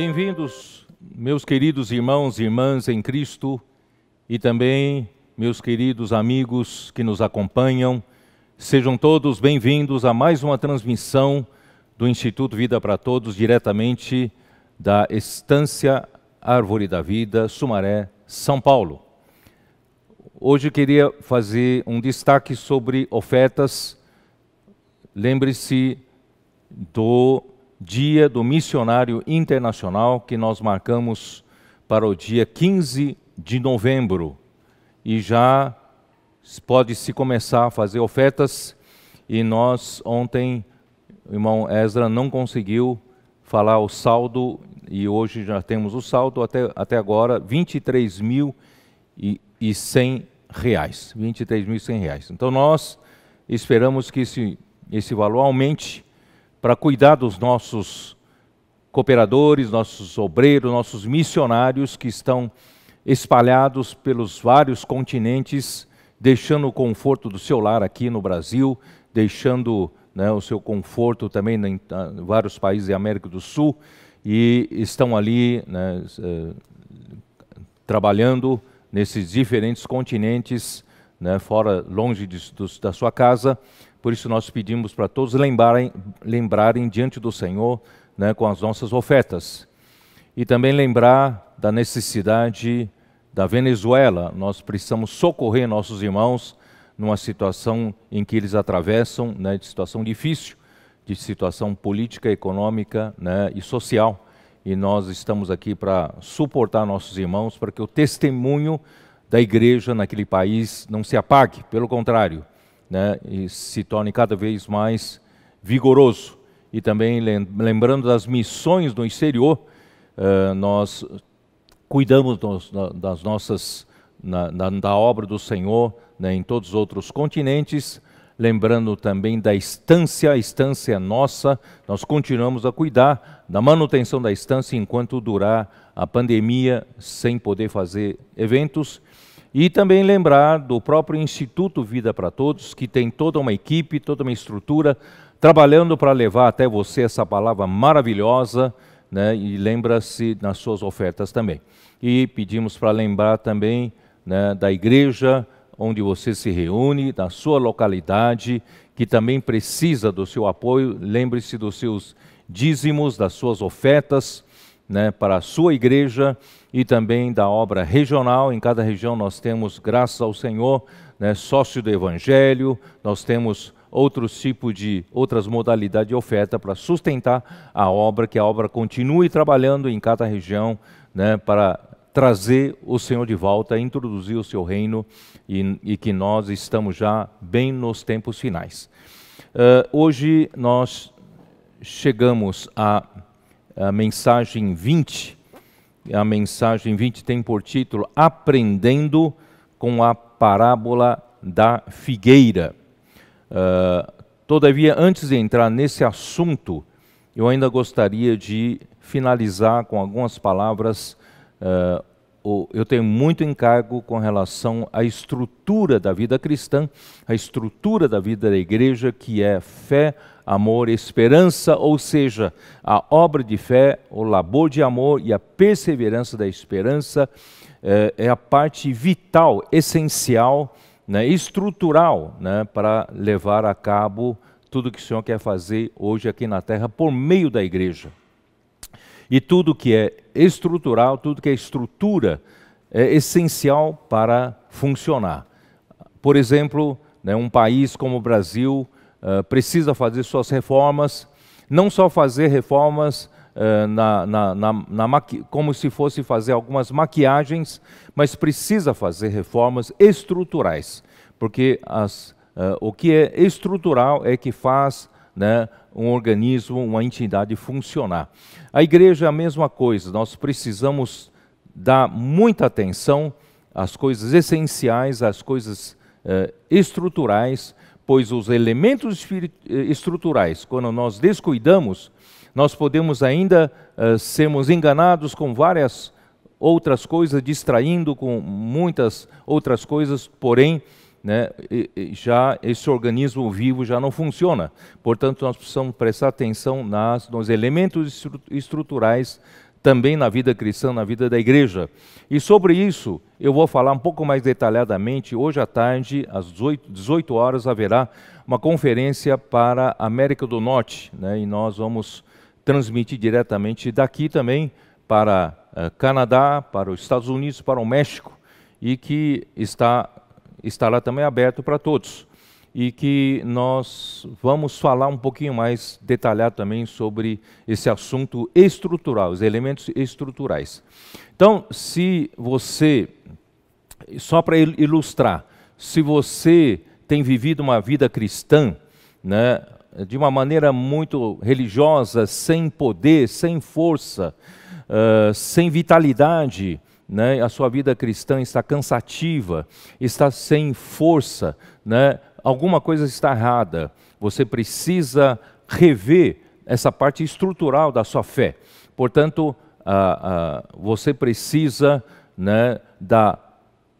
Bem-vindos, meus queridos irmãos e irmãs em Cristo e também meus queridos amigos que nos acompanham. Sejam todos bem-vindos a mais uma transmissão do Instituto Vida para Todos, diretamente da Estância Árvore da Vida, Sumaré, São Paulo. Hoje eu queria fazer um destaque sobre ofertas. Lembre-se do Dia do Missionário Internacional, que nós marcamos para o dia 15 de novembro. E já pode-se começar a fazer ofertas. E nós, ontem, o irmão Ezra não conseguiu falar o saldo, e hoje já temos o saldo, até agora, R$ 23.100. R$ 23.100. Então nós esperamos que esse valor aumente para cuidar dos nossos cooperadores, nossos obreiros, nossos missionários que estão espalhados pelos vários continentes, deixando o conforto do seu lar aqui no Brasil, deixando o seu conforto também em vários países da América do Sul, e estão ali trabalhando nesses diferentes continentes, longe da sua casa. Por isso nós pedimos para todos lembrarem diante do Senhor, com as nossas ofertas. E também lembrar da necessidade da Venezuela. Nós precisamos socorrer nossos irmãos numa situação em que eles atravessam, de situação difícil, de situação política, econômica, e social. E nós estamos aqui para suportar nossos irmãos, para que o testemunho da igreja naquele país não se apague, pelo contrário, e se torne cada vez mais vigoroso. E também lembrando das missões no exterior, nós cuidamos das nossas, da obra do Senhor, em todos os outros continentes, lembrando também da estância, a estância nossa. Nós continuamos a cuidar da manutenção da estância enquanto durar a pandemia, sem poder fazer eventos. E também lembrar do próprio Instituto Vida para Todos, que tem toda uma equipe, toda uma estrutura, trabalhando para levar até você essa palavra maravilhosa, e lembra-se nas suas ofertas também. E pedimos para lembrar também da igreja onde você se reúne, da sua localidade, que também precisa do seu apoio. Lembre-se dos seus dízimos, das suas ofertas, para a sua igreja, e também da obra regional. Em cada região nós temos, graças ao Senhor, sócio do Evangelho, nós temos outras modalidades de oferta para sustentar a obra, que a obra continue trabalhando em cada região, para trazer o Senhor de volta, introduzir o seu reino, e que nós estamos já bem nos tempos finais. Hoje nós chegamos à mensagem 20. A mensagem 20 tem por título Aprendendo com a Parábola da Figueira. Todavia, antes de entrar nesse assunto, eu ainda gostaria de finalizar com algumas palavras. Eu tenho muito encargo com relação à estrutura da vida cristã, a estrutura da vida da igreja, que é fé, amor, esperança, ou seja, a obra de fé, o labor de amor e a perseverança da esperança é a parte vital, essencial, estrutural, para levar a cabo tudo que o Senhor quer fazer hoje aqui na terra por meio da igreja. E tudo que é estrutural, tudo que é estrutura, é essencial para funcionar. Por exemplo, um país como o Brasil precisa fazer suas reformas, não só fazer reformas como se fosse fazer algumas maquiagens, mas precisa fazer reformas estruturais, porque o que é estrutural é que faz um organismo, uma entidade funcionar. A igreja é a mesma coisa. Nós precisamos dar muita atenção às coisas essenciais, às coisas estruturais, pois os elementos estruturais, quando nós descuidamos, nós podemos ainda sermos enganados com várias outras coisas, distraindo com muitas outras coisas, porém, já esse organismo vivo já não funciona. Portanto, nós precisamos prestar atenção nos elementos estruturais também na vida cristã, na vida da igreja. E sobre isso eu vou falar um pouco mais detalhadamente. Hoje à tarde, às 18 horas, haverá uma conferência para a América do Norte, né? E nós vamos transmitir diretamente daqui também para Canadá, para os Estados Unidos, para o México, e que estará também aberto para todos. E que nós vamos falar um pouquinho mais detalhado também sobre esse assunto estrutural, os elementos estruturais. Então, se você, só para ilustrar, se você tem vivido uma vida cristã, né, de uma maneira muito religiosa, sem poder, sem força, sem vitalidade, né, a sua vida cristã está cansativa, está sem força, né, alguma coisa está errada. Você precisa rever essa parte estrutural da sua fé. Portanto, você precisa, né, da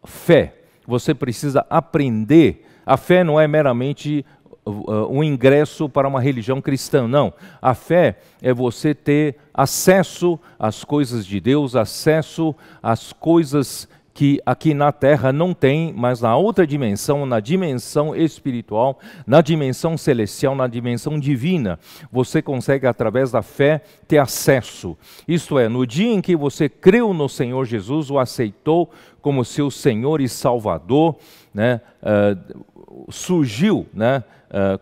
fé. Você precisa aprender. A fé não é meramente um ingresso para uma religião cristã, não. A fé é você ter acesso às coisas de Deus, acesso às coisas que aqui na terra não tem, mas na outra dimensão, na dimensão espiritual, na dimensão celestial, na dimensão divina, você consegue através da fé ter acesso. Isto é, no dia em que você creu no Senhor Jesus, o aceitou como seu Senhor e Salvador, né, surgiu, né,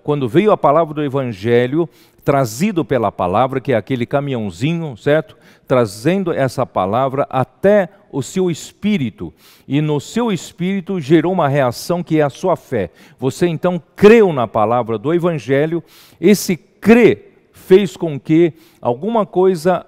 quando veio a palavra do Evangelho, trazido pela palavra, que é aquele caminhãozinho, certo? Trazendo essa palavra até o seu espírito, e no seu espírito gerou uma reação que é a sua fé. Você então creu na palavra do Evangelho, esse crer fez com que alguma coisa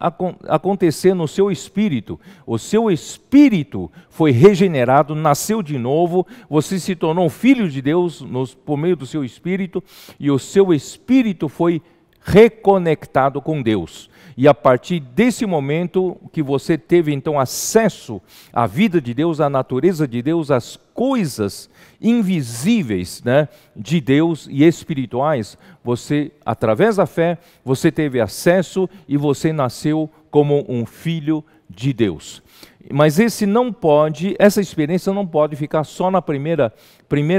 acontecer no seu espírito. O seu espírito foi regenerado, nasceu de novo, você se tornou filho de Deus por meio do seu espírito, e o seu espírito foi reconectado com Deus. E a partir desse momento que você teve então acesso à vida de Deus, à natureza de Deus, às coisas invisíveis, né, de Deus e espirituais, você, através da fé, você teve acesso e você nasceu como um filho de Deus. Mas essa experiência não pode ficar só na primeira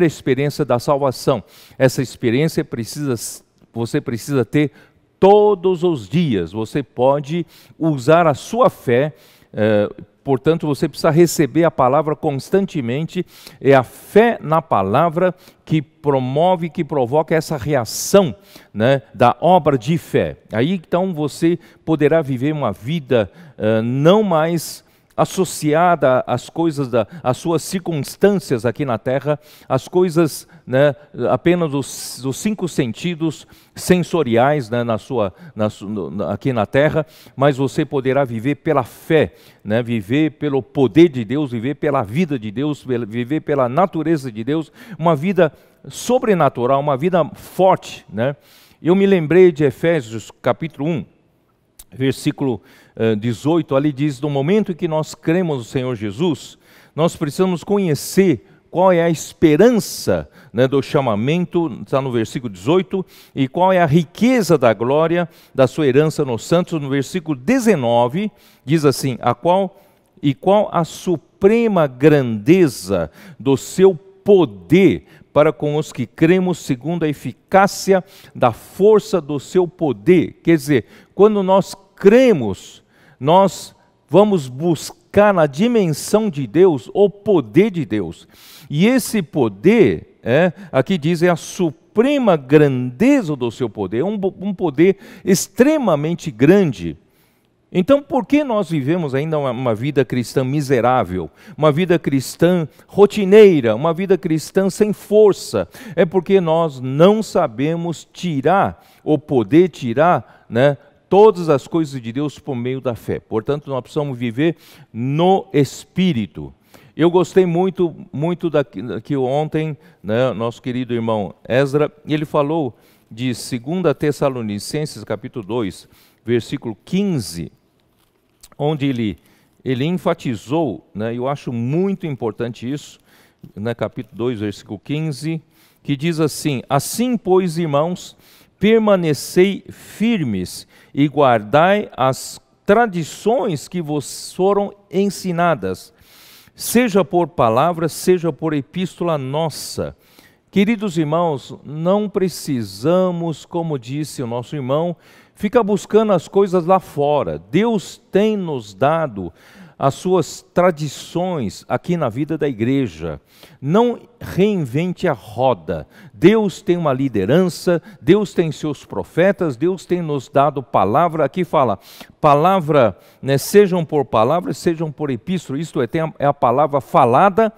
experiência da salvação. Essa experiência você precisa ter todos os dias. Você pode usar a sua fé, portanto você precisa receber a palavra constantemente. É a fé na palavra que promove, que provoca essa reação, né, da obra de fé. Aí então você poderá viver uma vida não mais associada às coisas, às suas circunstâncias aqui na terra, às coisas, né, apenas dos 5 sentidos sensoriais, né, aqui na terra, mas você poderá viver pela fé, né, viver pelo poder de Deus, viver pela vida de Deus, viver pela natureza de Deus, uma vida sobrenatural, uma vida forte, né? Eu me lembrei de Efésios capítulo 1, versículo 18, ali diz: no momento em que nós cremos no Senhor Jesus, nós precisamos conhecer qual é a esperança, né, do chamamento, está no versículo 18, e qual é a riqueza da glória da sua herança nos santos. No versículo 19, diz assim: qual a suprema grandeza do seu poder para com os que cremos segundo a eficácia da força do seu poder. Quer dizer, quando nós cremos, nós vamos buscar na dimensão de Deus o poder de Deus. E esse poder, aqui diz, é a suprema grandeza do seu poder, um poder extremamente grande. Então, por que nós vivemos ainda uma vida cristã miserável, uma vida cristã rotineira, uma vida cristã sem força? É porque nós não sabemos tirar o poder, né, todas as coisas de Deus por meio da fé. Portanto, nós precisamos viver no Espírito. Eu gostei muito que ontem, né, nosso querido irmão Ezra, ele falou de 2 Tessalonicenses, capítulo 2, versículo 15, onde ele enfatizou, né, eu acho muito importante isso, né, capítulo 2, versículo 15, que diz assim: assim, pois, irmãos, permanecei firmes e guardai as tradições que vos foram ensinadas, seja por palavra, seja por epístola nossa. Queridos irmãos, não precisamos, como disse o nosso irmão, ficar buscando as coisas lá fora. Deus tem nos dado as suas tradições aqui na vida da igreja. Não reinvente a roda. Deus tem uma liderança, Deus tem seus profetas, Deus tem nos dado palavra. Aqui fala, palavra, né, sejam por palavra, sejam por epístola, isto é a palavra falada.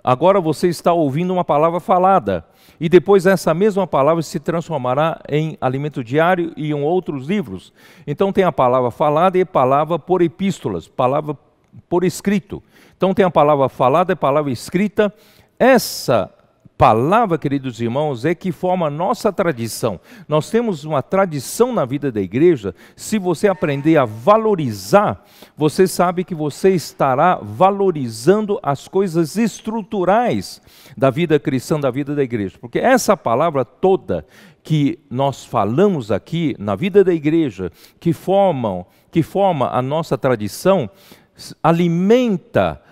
Agora você está ouvindo uma palavra falada. E depois essa mesma palavra se transformará em alimento diário e em outros livros. Então tem a palavra falada e a palavra por epístolas, palavra por escrito. Então tem a palavra falada e a palavra escrita. Essa palavra, queridos irmãos, é que forma a nossa tradição. Nós temos uma tradição na vida da igreja. Se você aprender a valorizar, você sabe que você estará valorizando as coisas estruturais da vida cristã, da vida da igreja. Porque essa palavra toda que nós falamos aqui na vida da igreja, que forma a nossa tradição, alimenta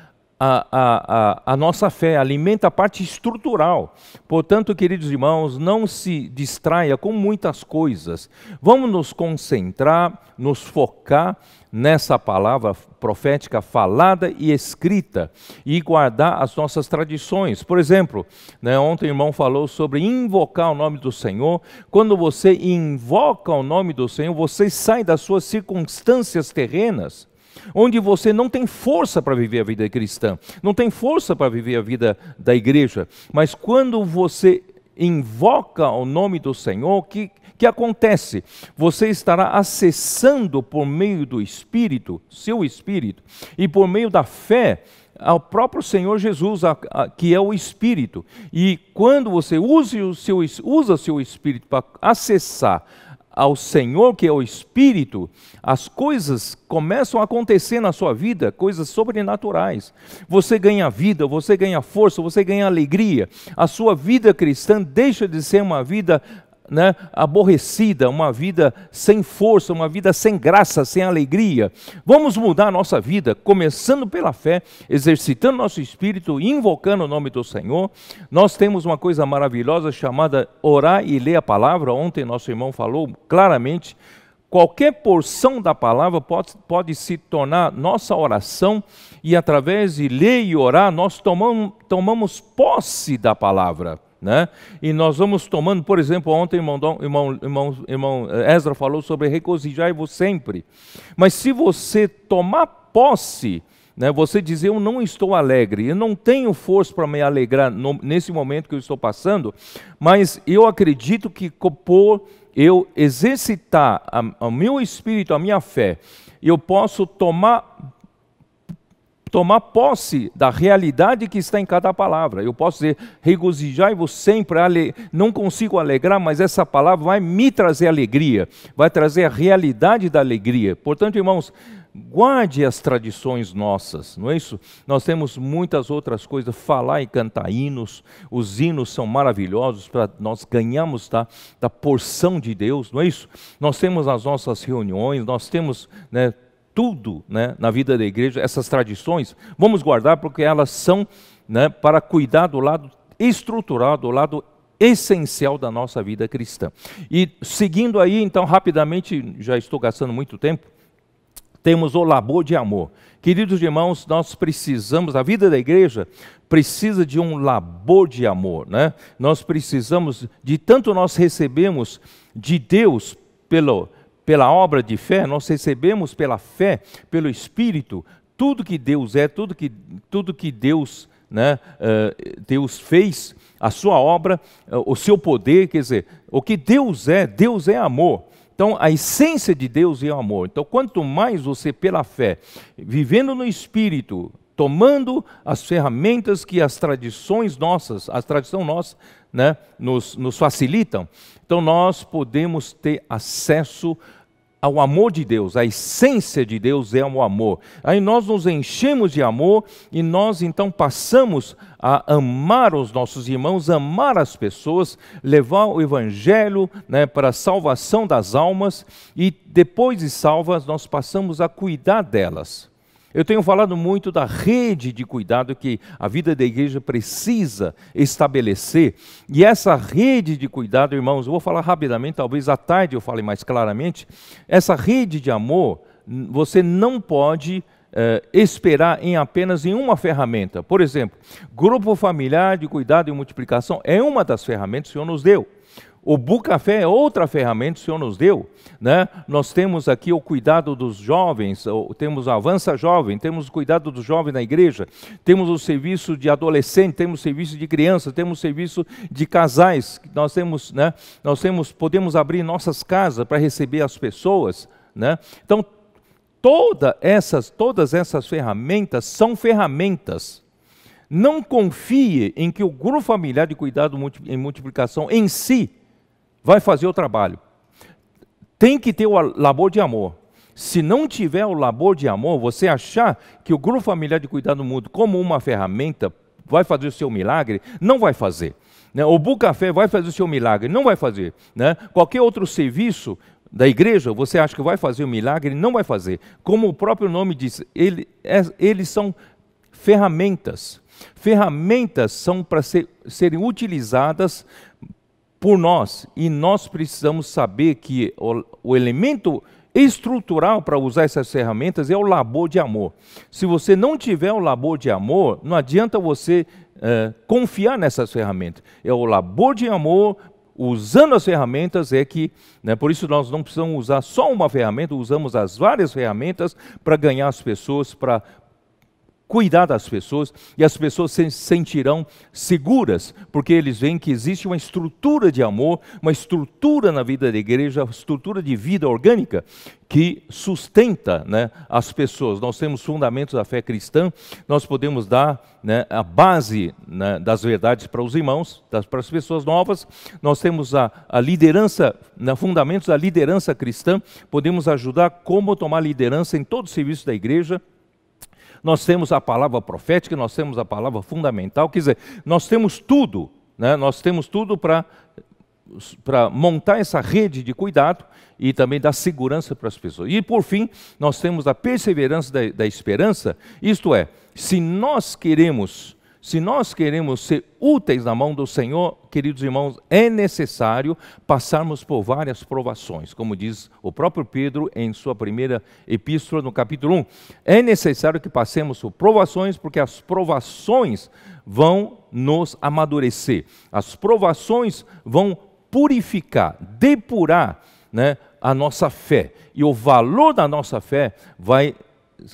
a nossa fé, alimenta a parte estrutural. Portanto, queridos irmãos, não se distraia com muitas coisas. Vamos nos concentrar, nos focar nessa palavra profética falada e escrita e guardar as nossas tradições. Por exemplo, né, ontem o irmão falou sobre invocar o nome do Senhor. Quando você invoca o nome do Senhor, você sai das suas circunstâncias terrenas, onde você não tem força para viver a vida cristã, não tem força para viver a vida da igreja. Mas quando você invoca o nome do Senhor, o que acontece? Você estará acessando por meio do Espírito, seu Espírito, e por meio da fé, ao próprio Senhor Jesus, que é o Espírito. E quando você usa o seu Espírito para acessar ao Senhor, que é o Espírito, as coisas começam a acontecer na sua vida, coisas sobrenaturais. Você ganha vida, você ganha força, você ganha alegria. A sua vida cristã deixa de ser uma vida, né, aborrecida, uma vida sem força, uma vida sem graça, sem alegria. Vamos mudar a nossa vida, começando pela fé, exercitando nosso espírito, invocando o nome do Senhor. Nós temos uma coisa maravilhosa chamada orar e ler a palavra. Ontem nosso irmão falou claramente, qualquer porção da palavra pode se tornar nossa oração, e através de ler e orar, nós tomamos posse da palavra. Né? E nós vamos tomando, por exemplo, ontem o irmão Ezra falou sobre regozijai-vos sempre. Mas se você tomar posse, né, você dizer, eu não estou alegre, eu não tenho força para me alegrar nesse momento que eu estou passando, mas eu acredito que por eu exercitar o meu espírito, a minha fé, eu posso tomar posse da realidade que está em cada palavra. Eu posso dizer, regozijai-vos sempre, não consigo alegrar, mas essa palavra vai me trazer alegria, vai trazer a realidade da alegria. Portanto, irmãos, guarde as tradições nossas, não é isso? Nós temos muitas outras coisas, falar e cantar hinos, os hinos são maravilhosos para nós ganharmos da porção de Deus, não é isso? Nós temos as nossas reuniões, nós temos, né, tudo, né, na vida da igreja, essas tradições, vamos guardar porque elas são, né, para cuidar do lado estrutural, do lado essencial da nossa vida cristã. E seguindo aí, então, rapidamente, já estou gastando muito tempo, temos o labor de amor. Queridos irmãos, nós precisamos, a vida da igreja precisa de um labor de amor, né? Nós precisamos, de tanto nós recebemos de Deus pela obra de fé, nós recebemos pela fé, pelo Espírito, tudo que Deus é, tudo que Deus, né, Deus fez, a sua obra, o seu poder, quer dizer, o que Deus é amor. Então, a essência de Deus é o amor. Então, quanto mais você, pela fé, vivendo no Espírito, tomando as ferramentas que as tradições nossas, a tradição nossa, né, nos facilitam, então nós podemos ter acesso ao amor de Deus, a essência de Deus é o amor. Aí nós nos enchemos de amor e nós então passamos a amar os nossos irmãos, amar as pessoas, levar o Evangelho, né, para a salvação das almas, e depois de salvas nós passamos a cuidar delas. Eu tenho falado muito da rede de cuidado que a vida da igreja precisa estabelecer. E essa rede de cuidado, irmãos, eu vou falar rapidamente, talvez à tarde eu fale mais claramente. Essa rede de amor, você não pode esperar apenas em uma ferramenta. Por exemplo, grupo familiar de cuidado e multiplicação é uma das ferramentas que o Senhor nos deu. O Bucafé é outra ferramenta que o Senhor nos deu, né? Nós temos aqui o cuidado dos jovens, temos o Avança Jovem, temos o cuidado dos jovens na igreja, temos o serviço de adolescente, temos o serviço de criança, temos o serviço de casais, nós temos, né? Podemos abrir nossas casas para receber as pessoas, né? Então, todas essas ferramentas são ferramentas. Não confie em que o grupo familiar de cuidado em multiplicação em si vai fazer o trabalho. Tem que ter o labor de amor. Se não tiver o labor de amor, você achar que o grupo familiar de cuidado mútuo como uma ferramenta vai fazer o seu milagre, não vai fazer. Né? O Bucafé vai fazer o seu milagre, não vai fazer. Né? Qualquer outro serviço da igreja, você acha que vai fazer o milagre, não vai fazer. Como o próprio nome diz, eles são ferramentas. Ferramentas são para serem utilizadas por nós, e nós precisamos saber que o elemento estrutural para usar essas ferramentas é o labor de amor. Se você não tiver o labor de amor, não adianta você confiar nessas ferramentas. É o labor de amor, usando as ferramentas, né, por isso nós não precisamos usar só uma ferramenta, usamos as várias ferramentas para ganhar as pessoas, para cuidar das pessoas, e as pessoas se sentirão seguras, porque eles veem que existe uma estrutura de amor, uma estrutura na vida da igreja, uma estrutura de vida orgânica, que sustenta, né, as pessoas. Nós temos fundamentos da fé cristã, nós podemos dar, né, a base, né, das verdades para os irmãos, para as pessoas novas. Nós temos a liderança, né, fundamentos da liderança cristã, podemos ajudar como tomar liderança em todo o serviço da igreja. Nós temos a palavra profética, nós temos a palavra fundamental, quer dizer, nós temos tudo, né? Nós temos tudo para montar essa rede de cuidado e também dar segurança para as pessoas. E por fim, nós temos a perseverança da esperança, isto é, se nós queremos ser úteis na mão do Senhor, queridos irmãos, é necessário passarmos por várias provações, como diz o próprio Pedro em sua primeira epístola, no capítulo 1. É necessário que passemos por provações, porque as provações vão nos amadurecer. As provações vão purificar, depurar, né, a nossa fé. E o valor da nossa fé vai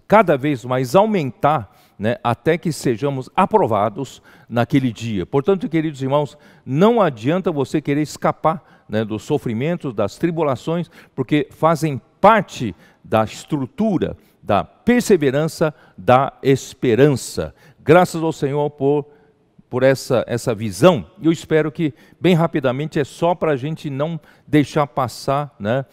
cada vez mais aumentar, né, até que sejamos aprovados naquele dia. Portanto, queridos irmãos, não adianta você querer escapar, né, dos sofrimentos, das tribulações, porque fazem parte da estrutura, da perseverança, da esperança. Graças ao Senhor por essa visão. Eu espero que, bem rapidamente, é só para a gente não deixar passar, né,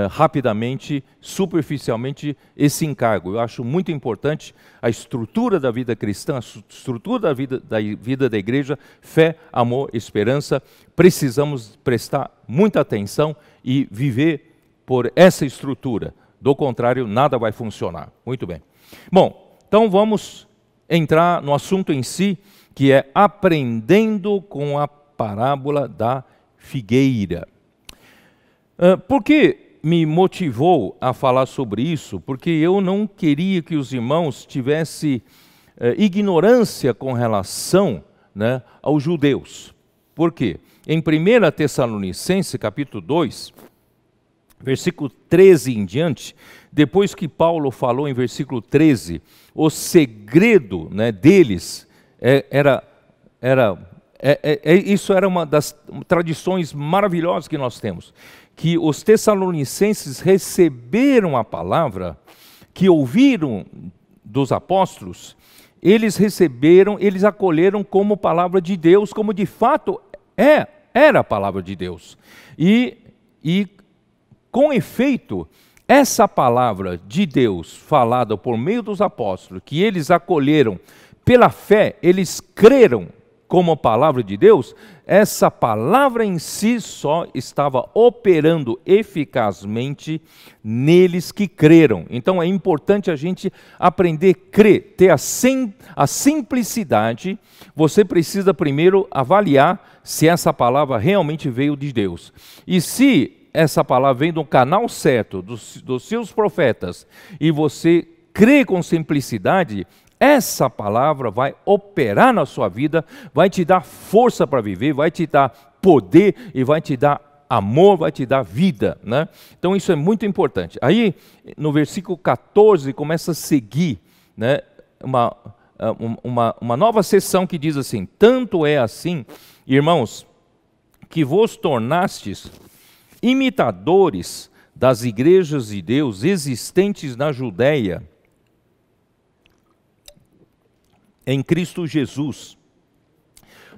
rapidamente, superficialmente, esse encargo. Eu acho muito importante a estrutura da vida cristã, a estrutura da vida da igreja, fé, amor, esperança. Precisamos prestar muita atenção e viver por essa estrutura. Do contrário, nada vai funcionar. Muito bem. Bom, então vamos entrar no assunto em si, que é aprendendo com a parábola da figueira. Por que me motivou a falar sobre isso? Porque eu não queria que os irmãos tivessem ignorância com relação, né, aos judeus. Por quê? Em 1 Tessalonicenses, capítulo 2, versículo 13 em diante, depois que Paulo falou em versículo 13, o segredo, né, deles isso era uma das tradições maravilhosas que nós temos, que os tessalonicenses receberam a palavra, que ouviram dos apóstolos, eles acolheram como palavra de Deus, como de fato era a palavra de Deus. E com efeito, essa palavra de Deus falada por meio dos apóstolos, que eles acolheram pela fé, eles creram como palavra de Deus, essa palavra em si só estava operando eficazmente neles que creram. Então é importante a gente aprender a crer, ter a simplicidade. Você precisa primeiro avaliar se essa palavra realmente veio de Deus. E se essa palavra vem do canal certo, dos seus profetas, e você crê com simplicidade, essa palavra vai operar na sua vida, vai te dar força para viver, vai te dar poder e vai te dar amor, vai te dar vida, né? Então isso é muito importante. Aí no versículo 14 começa a seguir, né, uma nova seção que diz assim: tanto é assim, irmãos, que vos tornastes imitadores das igrejas de Deus existentes na Judéia, em Cristo Jesus,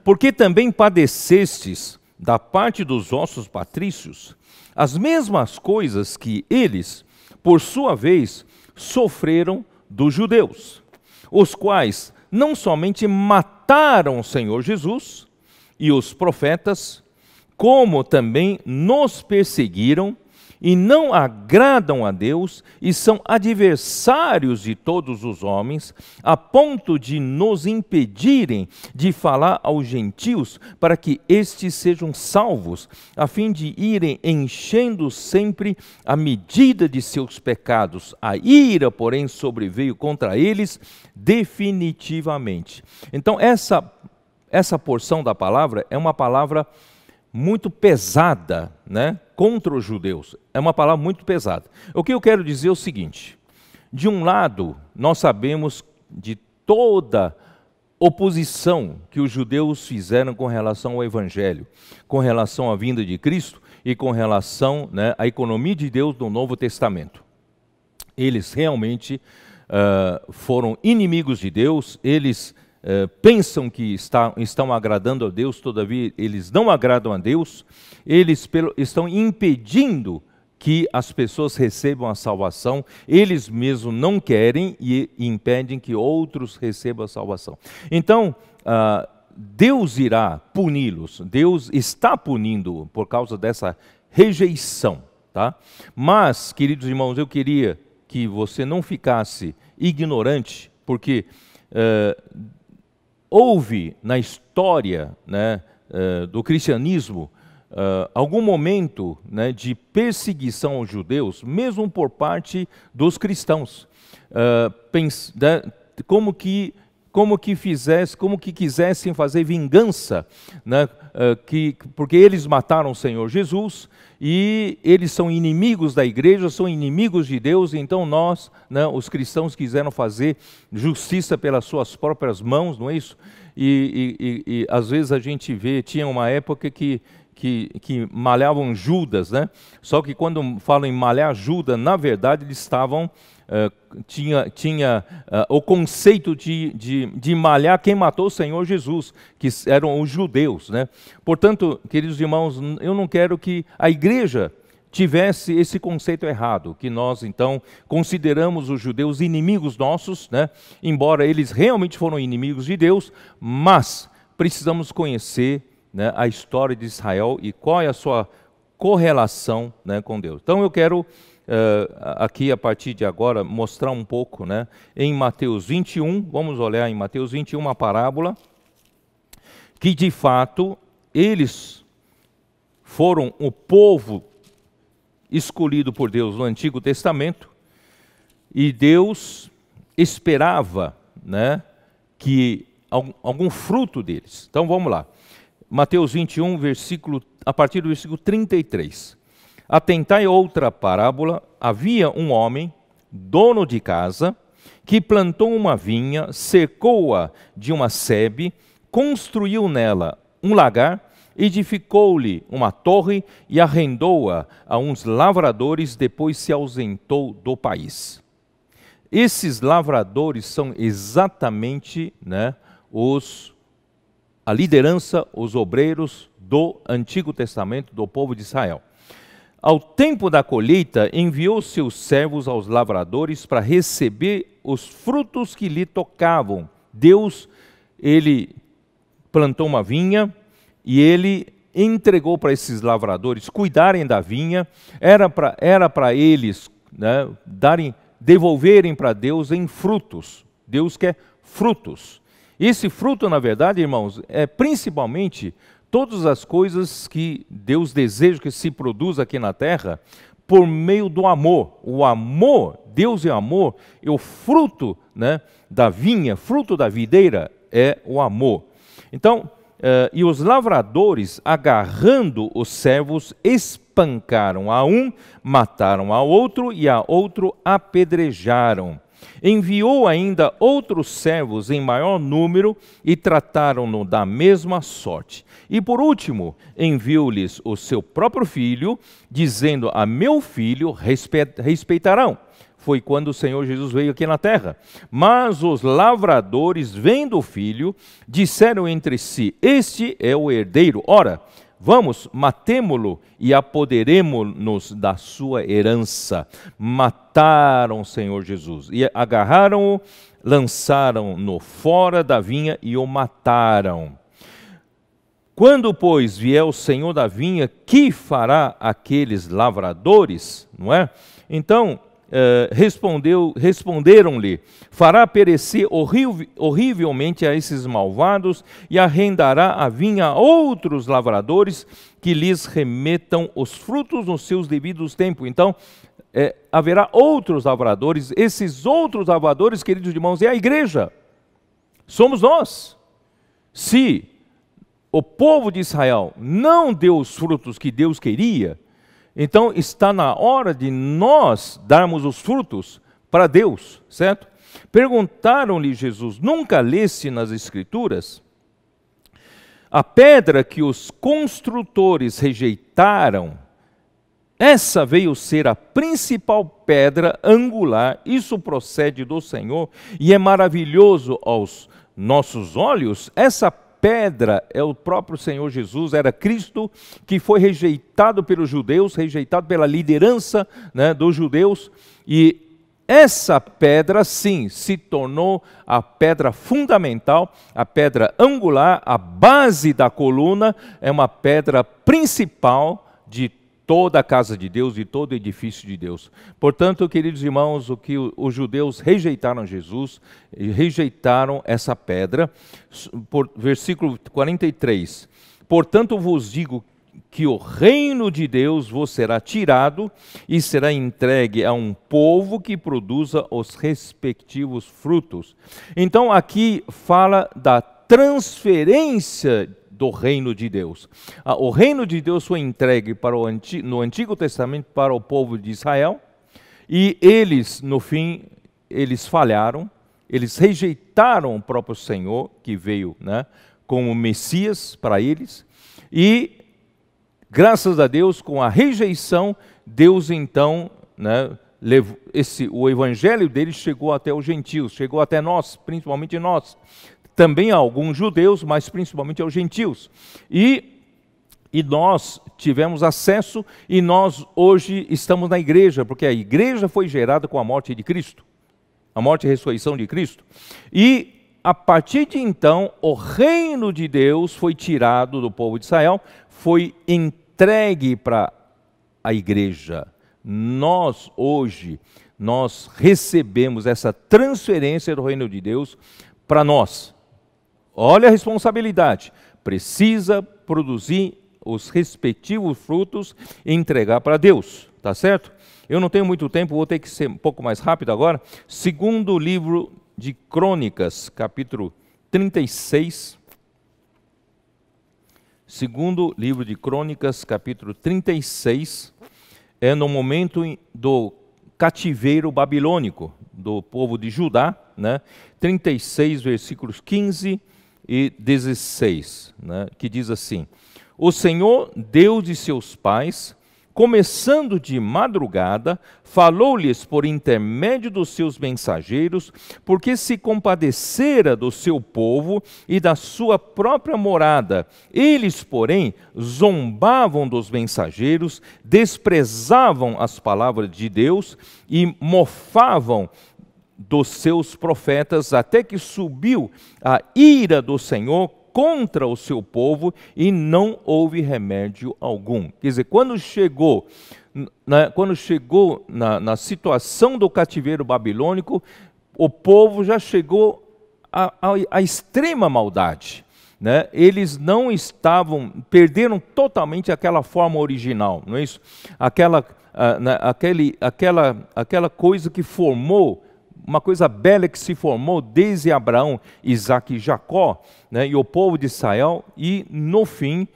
porque também padecestes da parte dos vossos patrícios as mesmas coisas que eles, por sua vez, sofreram dos judeus, os quais não somente mataram o Senhor Jesus e os profetas, como também nos perseguiram e não agradam a Deus e são adversários de todos os homens, a ponto de nos impedirem de falar aos gentios para que estes sejam salvos, a fim de irem enchendo sempre a medida de seus pecados. A ira, porém, sobreveio contra eles definitivamente. Então, essa porção da palavra é uma palavra muito pesada, né, contra os judeus. É uma palavra muito pesada. O que eu quero dizer é o seguinte: de um lado, nós sabemos de toda oposição que os judeus fizeram com relação ao Evangelho, com relação à vinda de Cristo e com relação, né, à economia de Deus no Novo Testamento. Eles realmente foram inimigos de Deus, eles pensam que estão agradando a Deus, todavia eles não agradam a Deus, eles estão impedindo que as pessoas recebam a salvação, eles mesmos não querem e impedem que outros recebam a salvação. Então, Deus irá puni-los, Deus está punindo por causa dessa rejeição, tá? Mas, queridos irmãos, eu queria que você não ficasse ignorante, porque houve na história, né, do cristianismo algum momento, né, de perseguição aos judeus, mesmo por parte dos cristãos, como que quisessem fazer vingança, né, porque eles mataram o Senhor Jesus e eles são inimigos da igreja, são inimigos de Deus. Então nós, né, os cristãos, quiseram fazer justiça pelas suas próprias mãos, não é isso? E às vezes a gente vê, tinha uma época que malhavam Judas, né? Só que quando falam em malhar Judas, na verdade eles estavam tinha o conceito de malhar quem matou o Senhor Jesus, que eram os judeus, né? Portanto, queridos irmãos, eu não quero que a igreja tivesse esse conceito errado, que nós então consideramos os judeus inimigos nossos, né? Embora eles realmente foram inimigos de Deus, mas precisamos conhecer, né, a história de Israel e qual é a sua correlação, né, com Deus. Então eu quero aqui a partir de agora mostrar um pouco, né, em Mateus 21, vamos olhar em Mateus 21 uma parábola, que de fato eles foram o povo escolhido por Deus no Antigo Testamento, e Deus esperava, né, que algum fruto deles. Então vamos lá. Mateus 21, a partir do versículo 33. Atentai outra parábola: havia um homem, dono de casa, que plantou uma vinha, cercou-a de uma sebe, construiu nela um lagar, edificou-lhe uma torre e arrendou-a a uns lavradores, depois se ausentou do país. Esses lavradores são exatamente, né, a liderança, os obreiros do Antigo Testamento, do povo de Israel. Ao tempo da colheita, enviou seus servos aos lavradores para receber os frutos que lhe tocavam. Deus, ele plantou uma vinha e ele entregou para esses lavradores cuidarem da vinha. Era para eles, né, devolverem para Deus em frutos. Deus quer frutos. Esse fruto, na verdade, irmãos, é principalmente todas as coisas que Deus deseja que se produza aqui na terra por meio do amor. O amor, Deus é amor, e o fruto, né, da vinha, fruto da videira é o amor. Então, e os lavradores, agarrando os servos, espancaram a um, mataram a outro e a outro apedrejaram. Enviou ainda outros servos em maior número e trataram-no da mesma sorte. E por último, enviou-lhes o seu próprio filho, dizendo: a meu filho respeitarão. Foi quando o Senhor Jesus veio aqui na terra. Mas os lavradores, vendo o filho, disseram entre si: este é o herdeiro. Ora, vamos, matemo-lo e apoderemo-nos da sua herança. Mataram o Senhor Jesus e agarraram-o, lançaram-no fora da vinha e o mataram. Quando, pois, vier o Senhor da vinha, que fará aqueles lavradores? Não é? Então, responderam-lhe: fará perecer horrivelmente a esses malvados e arrendará a vinha a outros lavradores que lhes remetam os frutos nos seus devidos tempos. Então, haverá outros lavradores. Esses outros lavradores, queridos irmãos, é a igreja. Somos nós. Se o povo de Israel não deu os frutos que Deus queria, então está na hora de nós darmos os frutos para Deus, certo? Perguntaram-lhe Jesus: nunca leste nas Escrituras? A pedra que os construtores rejeitaram, essa veio ser a principal pedra angular. Isso procede do Senhor e é maravilhoso aos nossos olhos. Essa pedra é o próprio Senhor Jesus, era Cristo, que foi rejeitado pelos judeus, rejeitado pela liderança, né, dos judeus, e essa pedra, sim, se tornou a pedra fundamental, a pedra angular, a base da coluna, é uma pedra principal de toda a casa de Deus, de todo o edifício de Deus. Portanto, queridos irmãos, o que os judeus rejeitaram Jesus, rejeitaram essa pedra. Versículo 43. Portanto vos digo que o reino de Deus vos será tirado e será entregue a um povo que produza os respectivos frutos. Então aqui fala da transferência do reino de Deus. O reino de Deus foi entregue no Antigo Testamento para o povo de Israel, e eles, no fim, eles falharam, eles rejeitaram o próprio Senhor, que veio, né, como Messias para eles, e graças a Deus, com a rejeição, Deus então, né, o evangelho deles chegou até os gentios, chegou até nós, principalmente nós. Também a alguns judeus, mas principalmente aos gentios. E nós tivemos acesso, e nós hoje estamos na igreja, porque a igreja foi gerada com a morte de Cristo, a morte e ressurreição de Cristo. E a partir de então, o reino de Deus foi tirado do povo de Israel, foi entregue para a igreja. Nós hoje, nós recebemos essa transferência do reino de Deus para nós. Olha a responsabilidade, precisa produzir os respectivos frutos e entregar para Deus, tá certo? Eu não tenho muito tempo, vou ter que ser um pouco mais rápido agora. Segundo livro de Crônicas, capítulo 36. Segundo livro de Crônicas, capítulo 36, é no momento do cativeiro babilônico do povo de Judá, né? 36, versículos 15 e 16, né, que diz assim: o Senhor, Deus de seus pais, começando de madrugada, falou-lhes por intermédio dos seus mensageiros, porque se compadecera do seu povo e da sua própria morada. Eles, porém, zombavam dos mensageiros, desprezavam as palavras de Deus e mofavam dos seus profetas, até que subiu a ira do Senhor contra o seu povo e não houve remédio algum. Quer dizer, quando chegou na situação do cativeiro babilônico, o povo já chegou à extrema maldade. Né? Eles não estavam, perderam totalmente aquela forma original, não é isso? Aquela coisa que formou, uma coisa bela que se formou desde Abraão, Isaque e Jacó, né, e o povo de Israel, e no fim,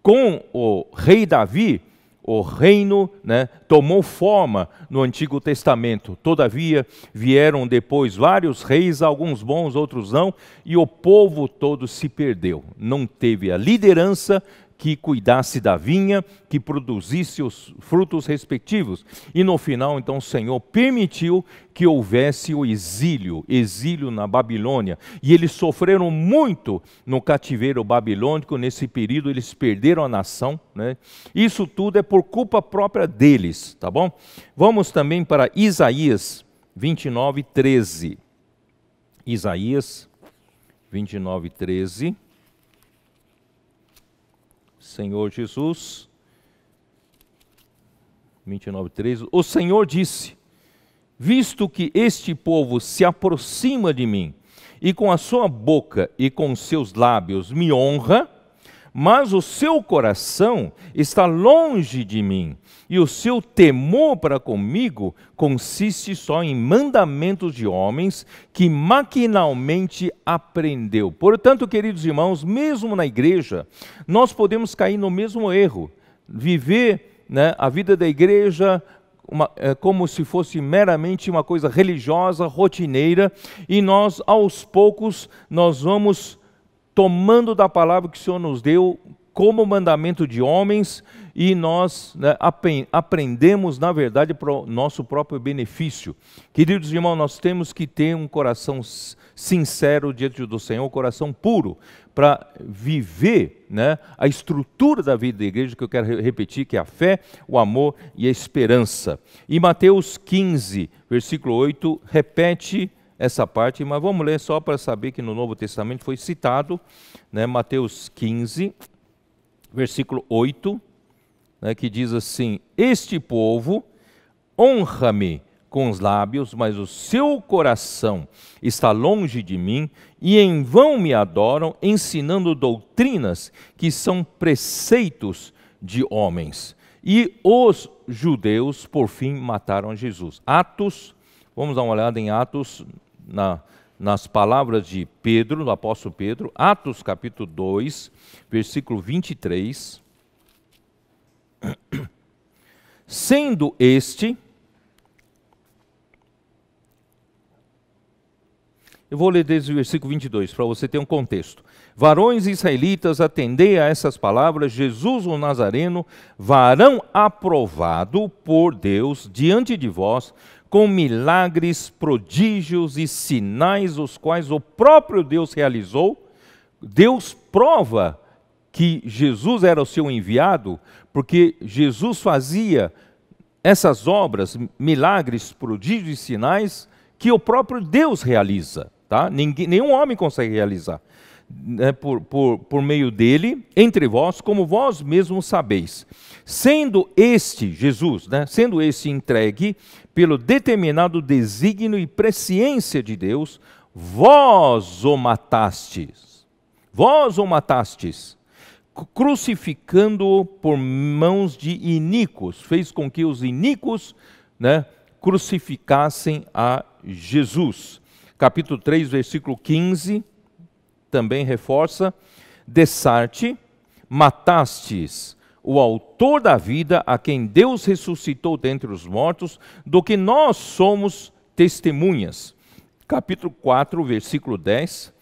com o rei Davi, o reino, né, tomou forma no Antigo Testamento. Todavia, vieram depois vários reis, alguns bons, outros não, e o povo todo se perdeu. Não teve a liderança que cuidasse da vinha, que produzisse os frutos respectivos. E no final, então, o Senhor permitiu que houvesse o exílio na Babilônia. E eles sofreram muito no cativeiro babilônico. Nesse período, eles perderam a nação, né? Isso tudo é por culpa própria deles, tá bom? Vamos também para Isaías 29, 13. Isaías 29, 13. Senhor Jesus, 29:13, o Senhor disse: visto que este povo se aproxima de mim, e com a sua boca e com seus lábios me honra, mas o seu coração está longe de mim, e o seu temor para comigo consiste só em mandamentos de homens que maquinalmente aprendeu. Portanto, queridos irmãos, mesmo na igreja, nós podemos cair no mesmo erro, viver, né, a vida da igreja como se fosse meramente uma coisa religiosa, rotineira, e nós, aos poucos, nós vamos tomando da palavra que o Senhor nos deu como mandamento de homens, e nós, né, aprendemos, na verdade, para o nosso próprio benefício. Queridos irmãos, nós temos que ter um coração sincero diante do Senhor, um coração puro, para viver, né, a estrutura da vida da igreja, que eu quero repetir, que é a fé, o amor e a esperança. E Mateus 15, versículo 8, repete essa parte, mas vamos ler só para saber que no Novo Testamento foi citado, né, Mateus 15, versículo 8, né, que diz assim: este povo honra-me com os lábios, mas o seu coração está longe de mim, e em vão me adoram, ensinando doutrinas que são preceitos de homens. E os judeus, por fim, mataram Jesus. Atos, vamos dar uma olhada em Atos, nas palavras de Pedro, do apóstolo Pedro, Atos capítulo 2, versículo 23. Sendo este, eu vou ler desde o versículo 22, para você ter um contexto. Varões israelitas, atendei a essas palavras: Jesus o Nazareno, varão aprovado por Deus diante de vós, com milagres, prodígios e sinais, os quais o próprio Deus realizou. Deus prova que Jesus era o seu enviado, porque Jesus fazia essas obras, milagres, prodígios e sinais, que o próprio Deus realiza. Tá? Nenhum homem consegue realizar, né, por meio dele, entre vós, como vós mesmos sabeis. Sendo este, Jesus, né, sendo este entregue pelo determinado desígnio e presciência de Deus, vós o matastes, crucificando-o por mãos de iníquos, fez com que os iníquos, né, crucificassem a Jesus. Capítulo 3, versículo 15, também reforça: Dessarte, matastes o autor da vida, a quem Deus ressuscitou dentre os mortos, do que nós somos testemunhas. Capítulo 4, versículo 10,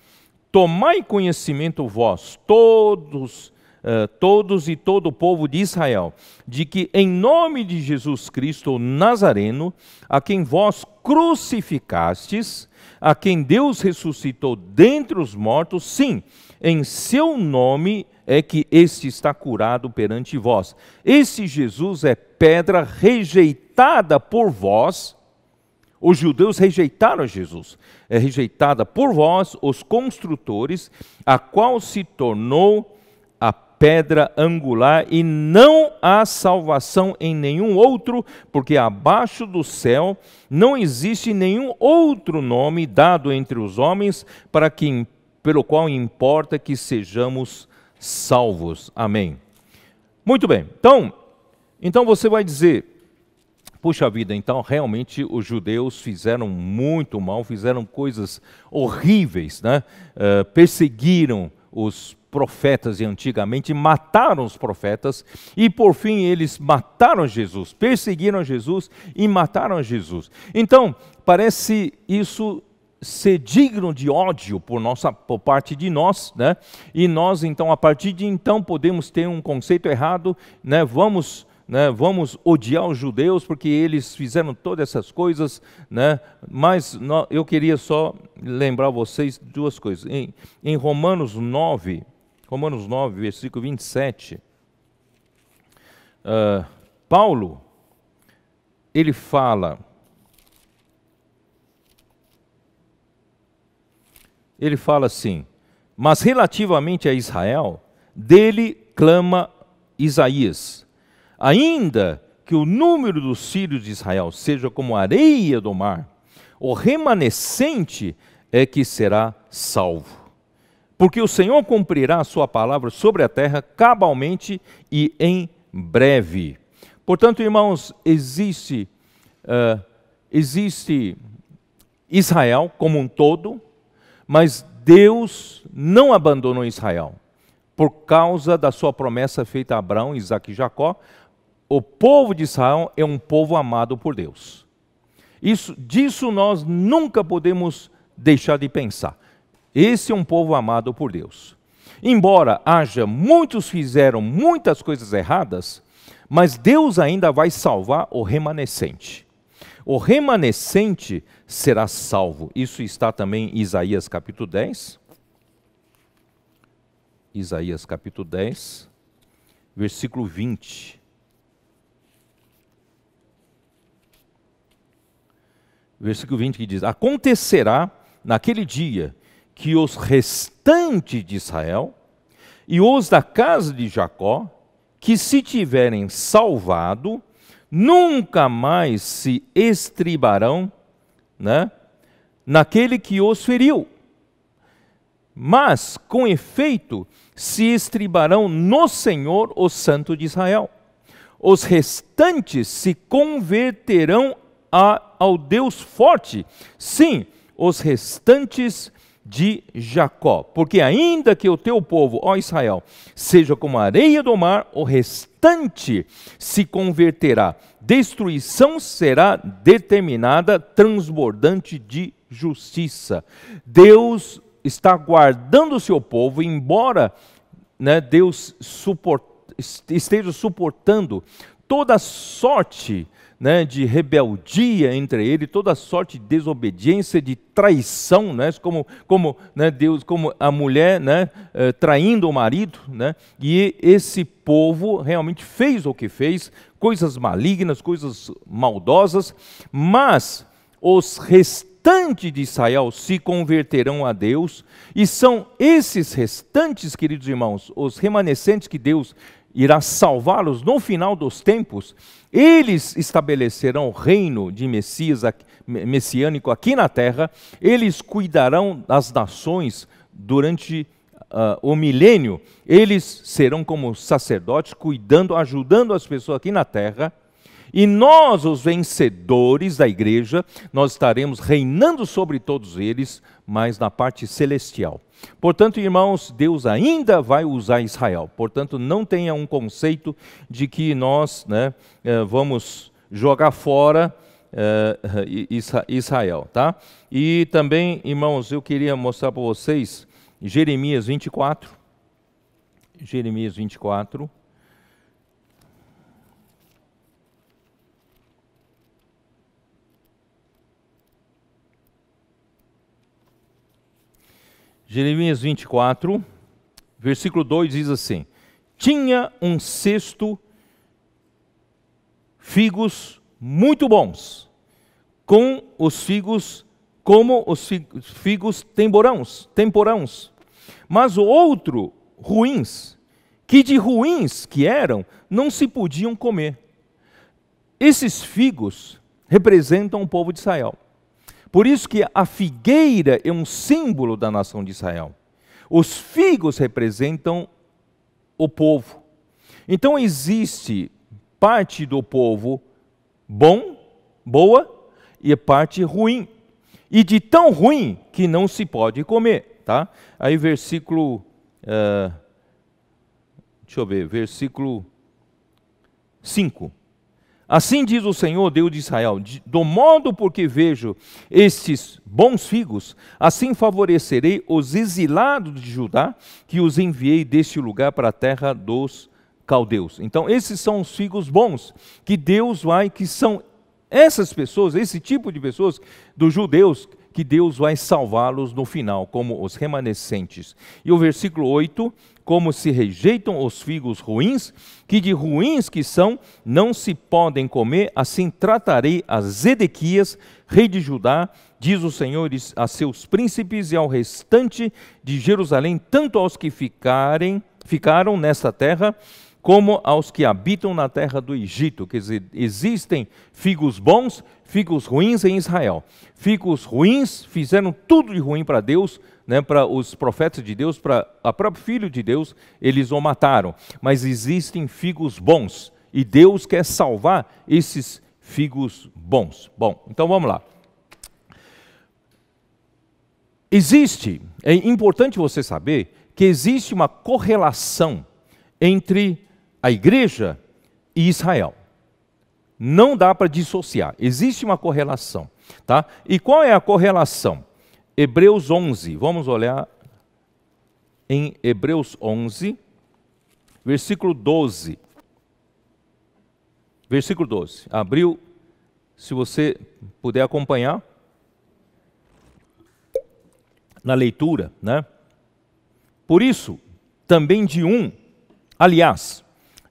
tomai conhecimento vós, todos todos e todo o povo de Israel, de que em nome de Jesus Cristo Nazareno, a quem vós crucificastes, a quem Deus ressuscitou dentre os mortos, sim, em seu nome é que este está curado perante vós. Esse Jesus é pedra rejeitada por vós. Os judeus rejeitaram Jesus. É rejeitada por vós, os construtores, a qual se tornou a pedra angular, e não há salvação em nenhum outro, porque abaixo do céu não existe nenhum outro nome dado entre os homens pelo qual importa que sejamos salvos. Amém. Muito bem. Então você vai dizer, puxa vida, então realmente os judeus fizeram muito mal, fizeram coisas horríveis, né? Perseguiram os profetas de antigamente, mataram os profetas e por fim eles mataram Jesus, perseguiram Jesus e mataram Jesus. Então parece isso ser digno de ódio por parte de nós, né? E nós então a partir de então podemos ter um conceito errado, né? Vamos odiar os judeus porque eles fizeram todas essas coisas, né? Mas eu queria só lembrar vocês duas coisas. Em Romanos 9, versículo 27, Paulo, ele fala assim: mas relativamente a Israel, dele clama Isaías, ainda que o número dos filhos de Israel seja como a areia do mar, o remanescente é que será salvo. Porque o Senhor cumprirá a sua palavra sobre a terra cabalmente e em breve. Portanto, irmãos, existe Israel como um todo, mas Deus não abandonou Israel. Por causa da sua promessa feita a Abraão, Isaque e Jacó, o povo de Israel é um povo amado por Deus. Disso nós nunca podemos deixar de pensar. Esse é um povo amado por Deus. Embora muitos fizeram muitas coisas erradas, mas Deus ainda vai salvar o remanescente. O remanescente será salvo. Isso está também em Isaías capítulo 10. Isaías capítulo 10, versículo 20. Versículo 20 que diz: acontecerá naquele dia que os restantes de Israel e os da casa de Jacó, que se tiverem salvado, nunca mais se estribarão, né, naquele que os feriu, mas, com efeito, se estribarão no Senhor, o Santo de Israel. Os restantes se converterão ao Deus forte, sim, os restantes de Jacó, porque ainda que o teu povo, ó Israel, seja como a areia do mar, o restante se converterá. Destruição será determinada, transbordante de justiça. Deus está guardando o seu povo, embora, né, Deus esteja suportando toda sorte, né, de rebeldia entre ele, toda sorte de desobediência, de traição, né, como né, Deus, como a mulher, né, traindo o marido, né, e esse povo realmente fez o que fez, coisas malignas, coisas maldosas, mas os restantes de Israel se converterão a Deus, e são esses restantes, queridos irmãos, os remanescentes que Deus irá salvá-los no final dos tempos. Eles estabelecerão o reino de Messias messiânico aqui na terra, eles cuidarão das nações durante o milênio, eles serão como sacerdotes, cuidando, ajudando as pessoas aqui na terra, e nós, os vencedores da igreja, nós estaremos reinando sobre todos eles, mas na parte celestial. Portanto, irmãos, Deus ainda vai usar Israel. Portanto, não tenha um conceito de que nós, né, vamos jogar fora Israel, tá? E também, irmãos, eu queria mostrar para vocês Jeremias 24. Jeremias 24. Jeremias 24, versículo 2 diz assim: tinha um cesto figos muito bons, com os figos como os figos temporãos, mas o outro ruins, que de ruins que eram, não se podiam comer. Esses figos representam o povo de Israel. Por isso que a figueira é um símbolo da nação de Israel. Os figos representam o povo. Então existe parte do povo boa, e a parte ruim. E de tão ruim que não se pode comer. Tá? Aí versículo, versículo 5. Assim diz o Senhor, Deus de Israel: do modo porque vejo estes bons figos, assim favorecerei os exilados de Judá, que os enviei deste lugar para a terra dos caldeus. Então esses são os figos bons, que Deus vai, que são essas pessoas, esse tipo de pessoas, dos judeus, que Deus vai salvá-los no final, como os remanescentes. E o versículo 8, como se rejeitam os figos ruins, que de ruins que são, não se podem comer, assim tratarei a Zedequias, rei de Judá, diz o Senhor, a seus príncipes e ao restante de Jerusalém, tanto aos que ficaram nesta terra, como aos que habitam na terra do Egito. Quer dizer, existem figos bons, figos ruins em Israel. Figos ruins fizeram tudo de ruim para Deus, né, para os profetas de Deus, para o próprio Filho de Deus, eles o mataram. Mas existem figos bons, e Deus quer salvar esses figos bons. Bom, então vamos lá. É importante você saber que existe uma correlação entre a igreja e Israel. Não dá para dissociar, existe uma correlação. Tá? E qual é a correlação? Hebreus 11, vamos olhar em Hebreus 11, versículo 12. Versículo 12, abriu, se você puder acompanhar na leitura, né? Por isso, também de aliás,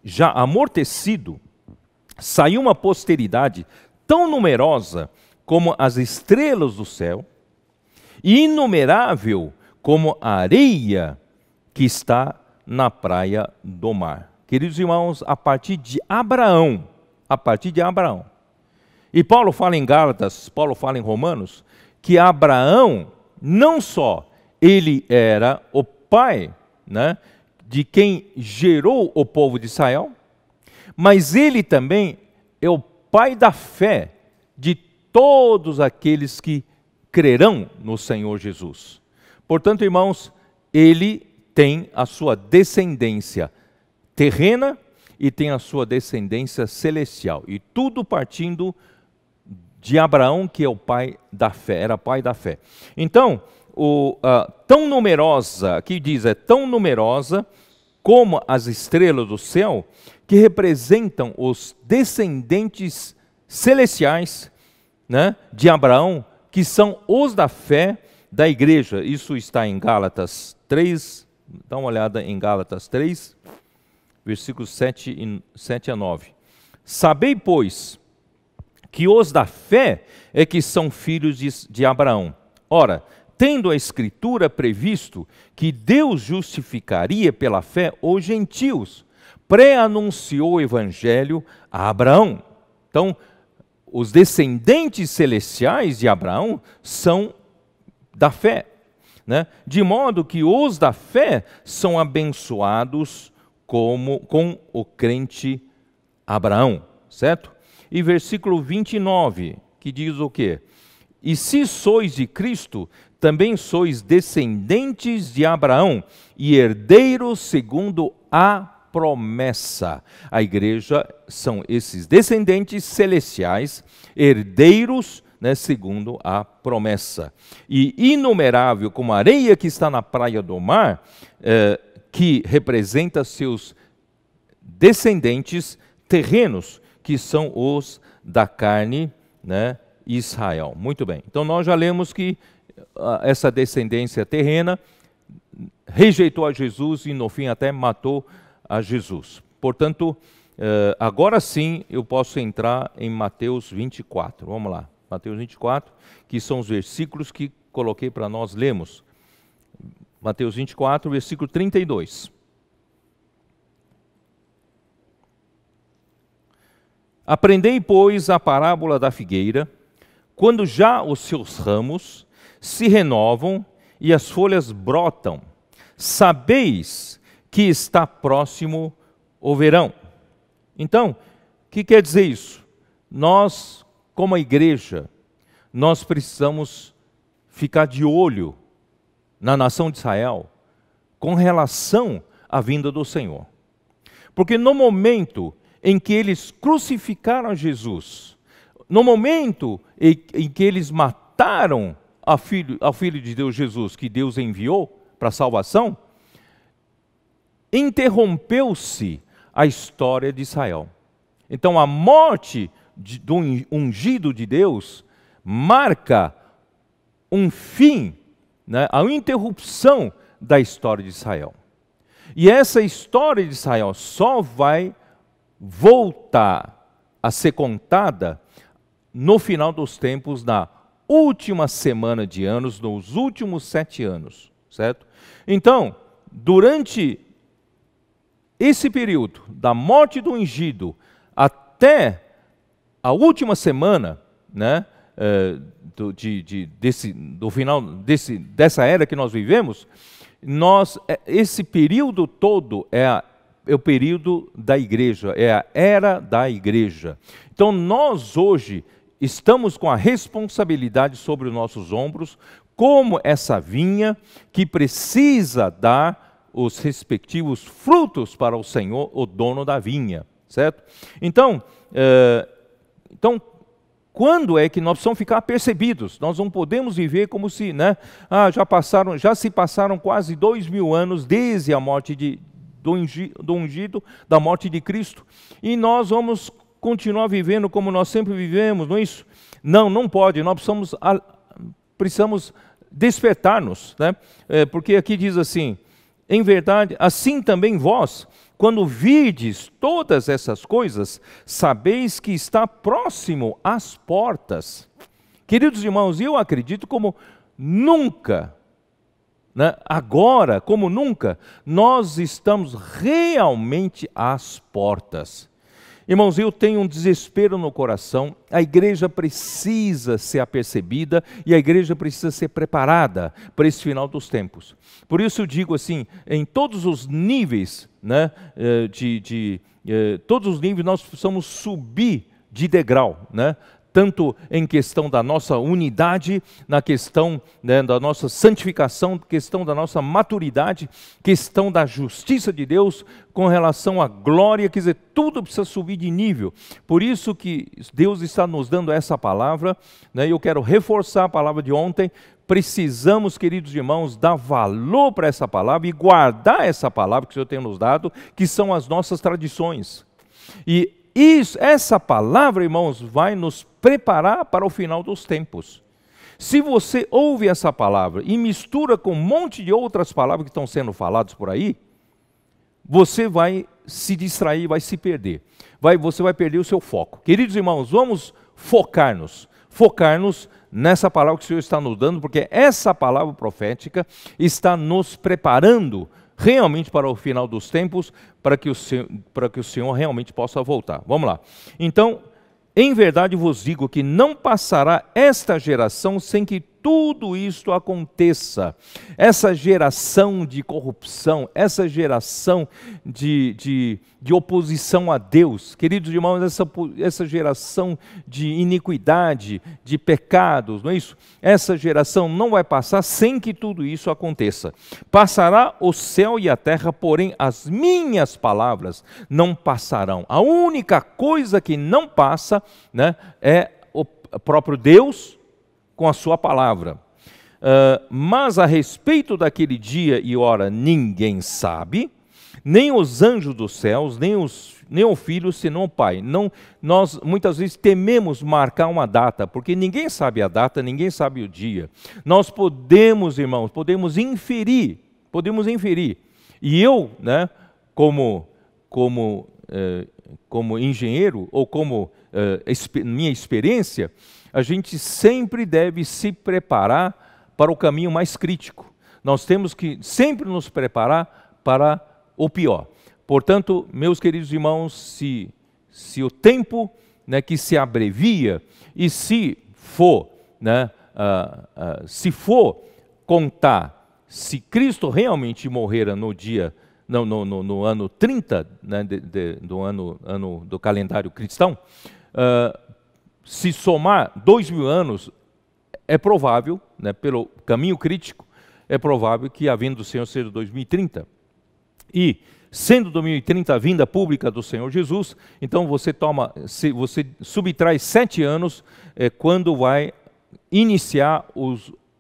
já amortecido, saiu uma posteridade tão numerosa como as estrelas do céu, e inumerável como a areia que está na praia do mar. Queridos irmãos, a partir de Abraão, e Paulo fala em Gálatas, Paulo fala em Romanos, que Abraão, não só ele era o pai, né, de quem gerou o povo de Israel, mas ele também é o pai da fé de todos aqueles que crerão no Senhor Jesus. Portanto, irmãos, ele tem a sua descendência terrena e tem a sua descendência celestial. E tudo partindo de Abraão, que é o pai da fé, era pai da fé. Então, tão numerosa, aqui diz, é tão numerosa como as estrelas do céu, que representam os descendentes celestiais, né, de Abraão, que são os da fé da igreja. Isso está em Gálatas 3, dá uma olhada em Gálatas 3, versículos 7 a 9. Sabei, pois, que os da fé é que são filhos de Abraão. Ora, tendo a Escritura previsto que Deus justificaria pela fé os gentios, pré-anunciou o Evangelho a Abraão. Então, os descendentes celestiais de Abraão são da fé, né? De modo que os da fé são abençoados com o crente Abraão, certo? E versículo 29, que diz o quê? E se sois de Cristo, também sois descendentes de Abraão e herdeiros segundo a promessa. A igreja são esses descendentes celestiais, herdeiros, né, segundo a promessa. E inumerável como a areia que está na praia do mar, que representa seus descendentes terrenos, que são os da carne, né, Israel. Muito bem. Então nós já lemos que essa descendência terrena rejeitou a Jesus e no fim até matou a Jesus. Portanto, agora sim eu posso entrar em Mateus 24. Vamos lá. Mateus 24, que são os versículos que coloquei para nós lermos. Mateus 24, versículo 32. Aprendei, pois, a parábola da figueira, quando já os seus ramos se renovam e as folhas brotam, sabeis que está próximo o verão. Então, o que quer dizer isso? Nós, como a igreja, nós precisamos ficar de olho na nação de Israel com relação à vinda do Senhor. Porque no momento em que eles crucificaram Jesus, no momento em que eles mataram ao Filho de Deus Jesus, que Deus enviou para a salvação, interrompeu-se a história de Israel. Então a morte do ungido de Deus marca um fim, né, a interrupção da história de Israel. E essa história de Israel só vai voltar a ser contada no final dos tempos, na última semana de anos, nos últimos 7 anos, certo? Então, durante esse período, da morte do ungido até a última semana, né, do final dessa era que nós vivemos, esse período todo é o período da igreja, é a era da igreja. Então nós hoje estamos com a responsabilidade sobre os nossos ombros, como essa vinha que precisa dar os respectivos frutos para o Senhor, o dono da vinha, certo? Então, quando é que nós precisamos ficar apercebidos? Nós não podemos viver como se, né, já se passaram quase 2000 anos desde a morte do ungido, da morte de Cristo, e nós vamos continuar vivendo como nós sempre vivemos, não é isso? Não pode, nós precisamos despertar-nos, né? Porque aqui diz assim, em verdade, assim também vós, quando virdes todas essas coisas, sabeis que está próximo às portas. Queridos irmãos, eu acredito como nunca, né, agora, como nunca, nós estamos realmente às portas. Irmãos, eu tenho um desespero no coração, a igreja precisa ser apercebida e a igreja precisa ser preparada para esse final dos tempos. Por isso eu digo assim, em todos os níveis, né, todos os níveis nós precisamos subir de degrau, né? Tanto em questão da nossa unidade, na questão, né, da nossa santificação, questão da nossa maturidade, questão da justiça de Deus, com relação à glória, quer dizer, tudo precisa subir de nível. Por isso que Deus está nos dando essa palavra, né, eu quero reforçar a palavra de ontem. Precisamos, queridos irmãos, dar valor para essa palavra e guardar essa palavra que o Senhor tem nos dado, que são as nossas tradições. E essa palavra, irmãos, vai nos preparar para o final dos tempos. Se você ouve essa palavra e mistura com um monte de outras palavras que estão sendo faladas por aí, você vai se distrair, vai se perder. Você vai perder o seu foco. Queridos irmãos, vamos focar-nos nessa palavra que o Senhor está nos dando, porque essa palavra profética está nos preparando realmente para o final dos tempos, para que o Senhor realmente possa voltar. Vamos lá. Então, em verdade vos digo que não passará esta geração sem que tudo isto aconteça. Essa geração de corrupção, essa geração de oposição a Deus, queridos irmãos, essa geração de iniquidade, de pecados, não é isso? Essa geração não vai passar sem que tudo isso aconteça. Passará o céu e a terra, porém as minhas palavras não passarão. A única coisa que não passa, né, é o próprio Deus com a sua palavra. Mas a respeito daquele dia e hora ninguém sabe, nem os anjos dos céus, nem o Filho, senão o Pai. Nós muitas vezes tememos marcar uma data, porque ninguém sabe a data, ninguém sabe o dia. Nós podemos, irmãos, podemos inferir. E eu, né, como engenheiro, ou como minha experiência, a gente sempre deve se preparar para o caminho mais crítico. Nós temos que sempre nos preparar para o pior. Portanto, meus queridos irmãos, se o tempo, né, que se abrevia, e se for, né, contar, se Cristo realmente morrera no ano 30, né, do ano do calendário cristão, se somar 2000 anos, é provável, né, pelo caminho crítico, é provável que a vinda do Senhor seja 2030. E, sendo 2030 a vinda pública do Senhor Jesus, então você subtrai 7 anos, quando vai iniciar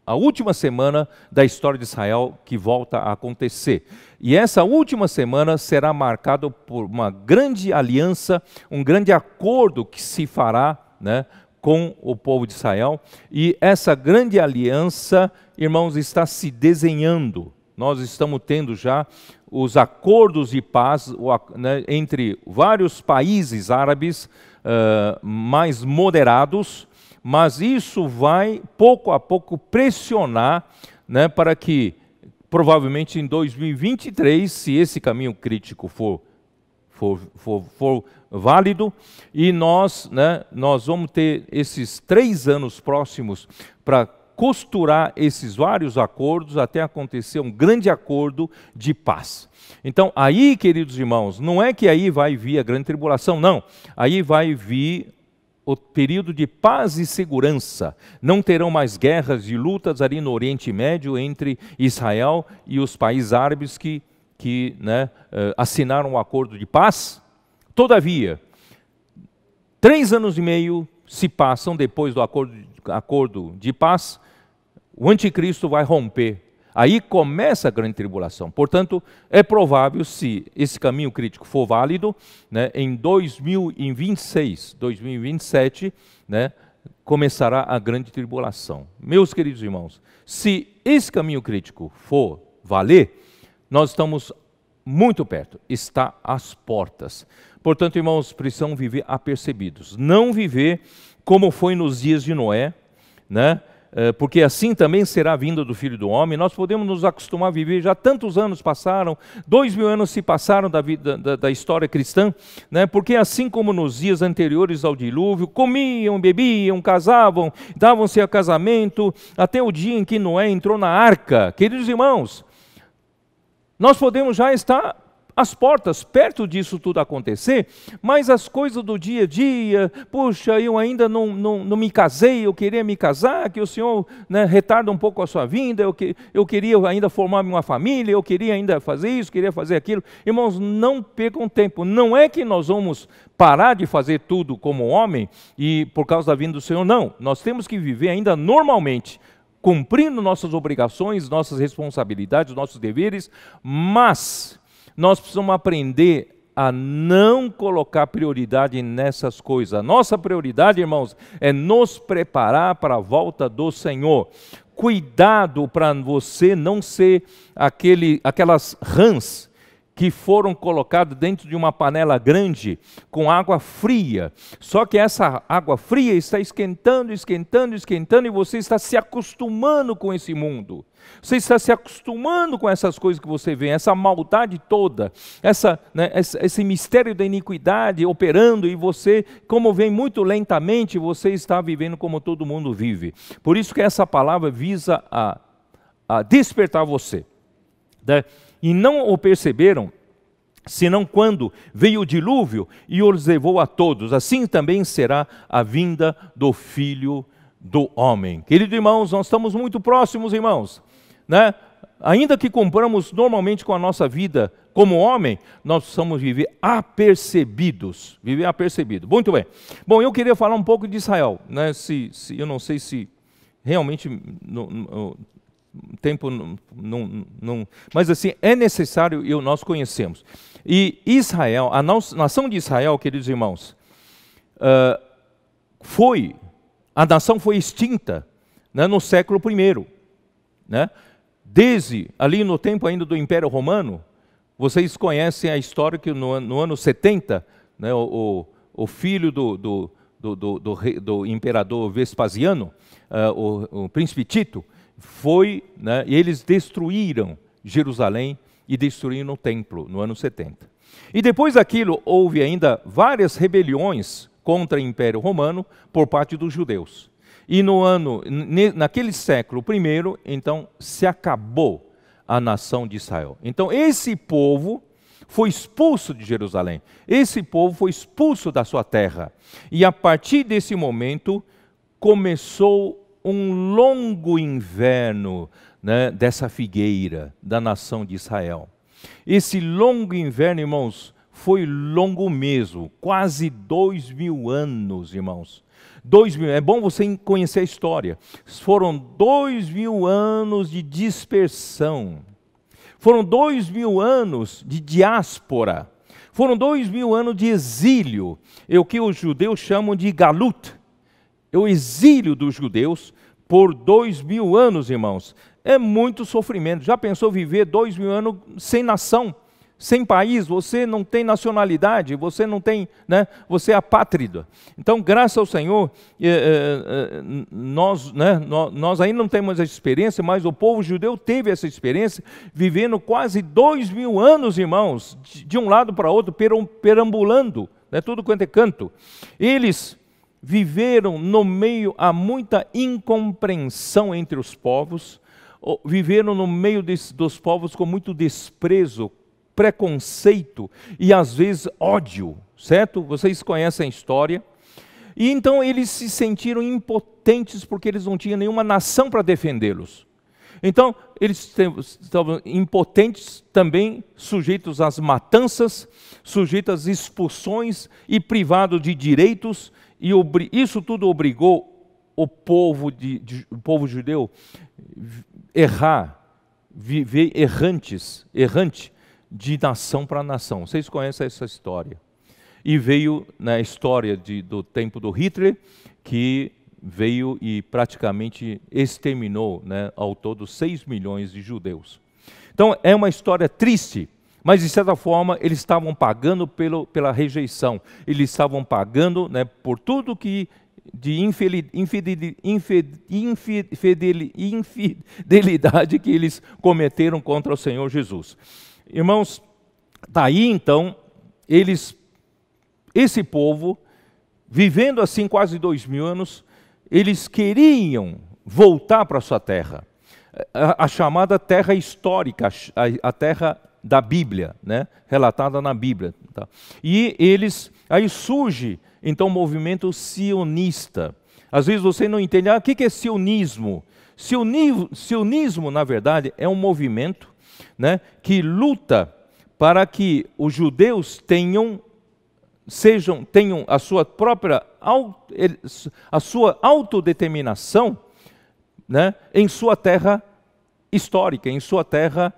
a última semana da história de Israel que volta a acontecer. E essa última semana será marcada por uma grande aliança, um grande acordo que se fará, né, com o povo de Israel. E essa grande aliança, irmãos, está se desenhando. Nós estamos tendo já os acordos de paz, né, entre vários países árabes mais moderados, mas isso vai pouco a pouco pressionar, né, para que provavelmente em 2023, se esse caminho crítico for válido, e nós vamos ter esses 3 anos próximos para costurar esses vários acordos até acontecer um grande acordo de paz. Então, aí, queridos irmãos, não é que aí vai vir a grande tribulação, não. Aí vai vir o período de paz e segurança. Não terão mais guerras e lutas ali no Oriente Médio entre Israel e os países árabes que assinaram um acordo de paz. Todavia, 3 anos e meio se passam depois do acordo de paz, o anticristo vai romper. Aí começa a grande tribulação. Portanto, é provável, se esse caminho crítico for válido, né, em 2026, 2027, né, começará a grande tribulação. Meus queridos irmãos, se esse caminho crítico for valer, nós estamos muito perto, está às portas. Portanto, irmãos, precisamos viver apercebidos. Não viver como foi nos dias de Noé, né? Porque assim também será a vinda do Filho do Homem. Nós podemos nos acostumar a viver, já tantos anos passaram, 2000 anos se passaram da história cristã, né? Porque assim como nos dias anteriores ao dilúvio, comiam, bebiam, casavam, davam-se a casamento, até o dia em que Noé entrou na arca. Queridos irmãos, nós podemos já estar às portas, perto disso tudo acontecer, mas as coisas do dia a dia, puxa, eu ainda não me casei, eu queria me casar, que o Senhor, né, retarda um pouco a sua vinda, eu queria ainda formar uma família, eu queria ainda fazer isso, queria fazer aquilo. Irmãos, não percam tempo, não é que nós vamos parar de fazer tudo como homem, e por causa da vinda do Senhor, não, nós temos que viver ainda normalmente, cumprindo nossas obrigações, nossas responsabilidades, nossos deveres, mas nós precisamos aprender a não colocar prioridade nessas coisas. A nossa prioridade, irmãos, é nos preparar para a volta do Senhor. Cuidado para você não ser aquelas rãs que foram colocadas dentro de uma panela grande com água fria. Só que essa água fria está esquentando, esquentando, esquentando, e você está se acostumando com esse mundo. Você está se acostumando com essas coisas que você vê, essa maldade toda, esse mistério da iniquidade operando, e você, como vem muito lentamente, você está vivendo como todo mundo vive. Por isso que essa palavra visa a despertar você, né? E não o perceberam, senão quando veio o dilúvio e os levou a todos. Assim também será a vinda do Filho do Homem. Queridos irmãos, nós estamos muito próximos, irmãos, né? Ainda que cumpramos normalmente com a nossa vida como homem, nós precisamos viver apercebidos. Viver apercebido. Muito bem. Bom, eu queria falar um pouco de Israel, né? Eu não sei se realmente tempo não, mas assim, é necessário e nós conhecemos. E Israel, a nação de Israel, queridos irmãos, a nação foi extinta, né, no século I, né? Desde ali no tempo ainda do Império Romano. Vocês conhecem a história que no ano 70, né, o filho do imperador Vespasiano, o príncipe Tito, né, e eles destruíram Jerusalém e destruíram o templo no ano 70. E depois daquilo houve ainda várias rebeliões contra o Império Romano por parte dos judeus. E naquele século I, então, se acabou a nação de Israel. Então, esse povo foi expulso de Jerusalém. Esse povo foi expulso da sua terra. E a partir desse momento, começou um longo inverno, né, dessa figueira da nação de Israel. Esse longo inverno, irmãos, foi longo mesmo, quase 2000 anos, irmãos. 2000, é bom você conhecer a história. Foram 2000 anos de dispersão. Foram 2000 anos de diáspora. Foram 2000 anos de exílio. É o que os judeus chamam de galut. É o exílio dos judeus por 2000 anos, irmãos. É muito sofrimento. Já pensou viver 2000 anos sem nação? Sem país, você não tem nacionalidade, você não tem, né, você é apátrida. Então, graças ao Senhor, nós ainda não temos essa experiência, mas o povo judeu teve essa experiência, vivendo quase 2000 anos, irmãos, de um lado para outro, perambulando, né, tudo quanto é canto. Eles viveram no meio a muita incompreensão entre os povos, viveram no meio dos povos com muito desprezo, preconceito e às vezes ódio, certo? Vocês conhecem a história. E então eles se sentiram impotentes porque eles não tinham nenhuma nação para defendê-los. Então eles estavam impotentes também, sujeitos às matanças, sujeitos às expulsões e privados de direitos. E isso tudo obrigou o povo judeu viver errante de nação para nação. Vocês conhecem essa história. E veio na história do tempo do Hitler, que veio e praticamente exterminou, né, ao todo 6 milhões de judeus. Então é uma história triste, mas de certa forma eles estavam pagando pela rejeição. Eles estavam pagando, né, por tudo que de infidelidade que eles cometeram contra o Senhor Jesus. Irmãos, daí então, esse povo, vivendo assim quase 2000 anos, eles queriam voltar para a sua terra, a chamada terra histórica, a terra da Bíblia, né, relatada na Bíblia. Tá? E aí surge então o movimento sionista. Às vezes você não entende, o que é sionismo? Sionismo, na verdade, é um movimento, né, que luta para que os judeus tenham a sua própria autodeterminação, né, em sua terra histórica, em sua terra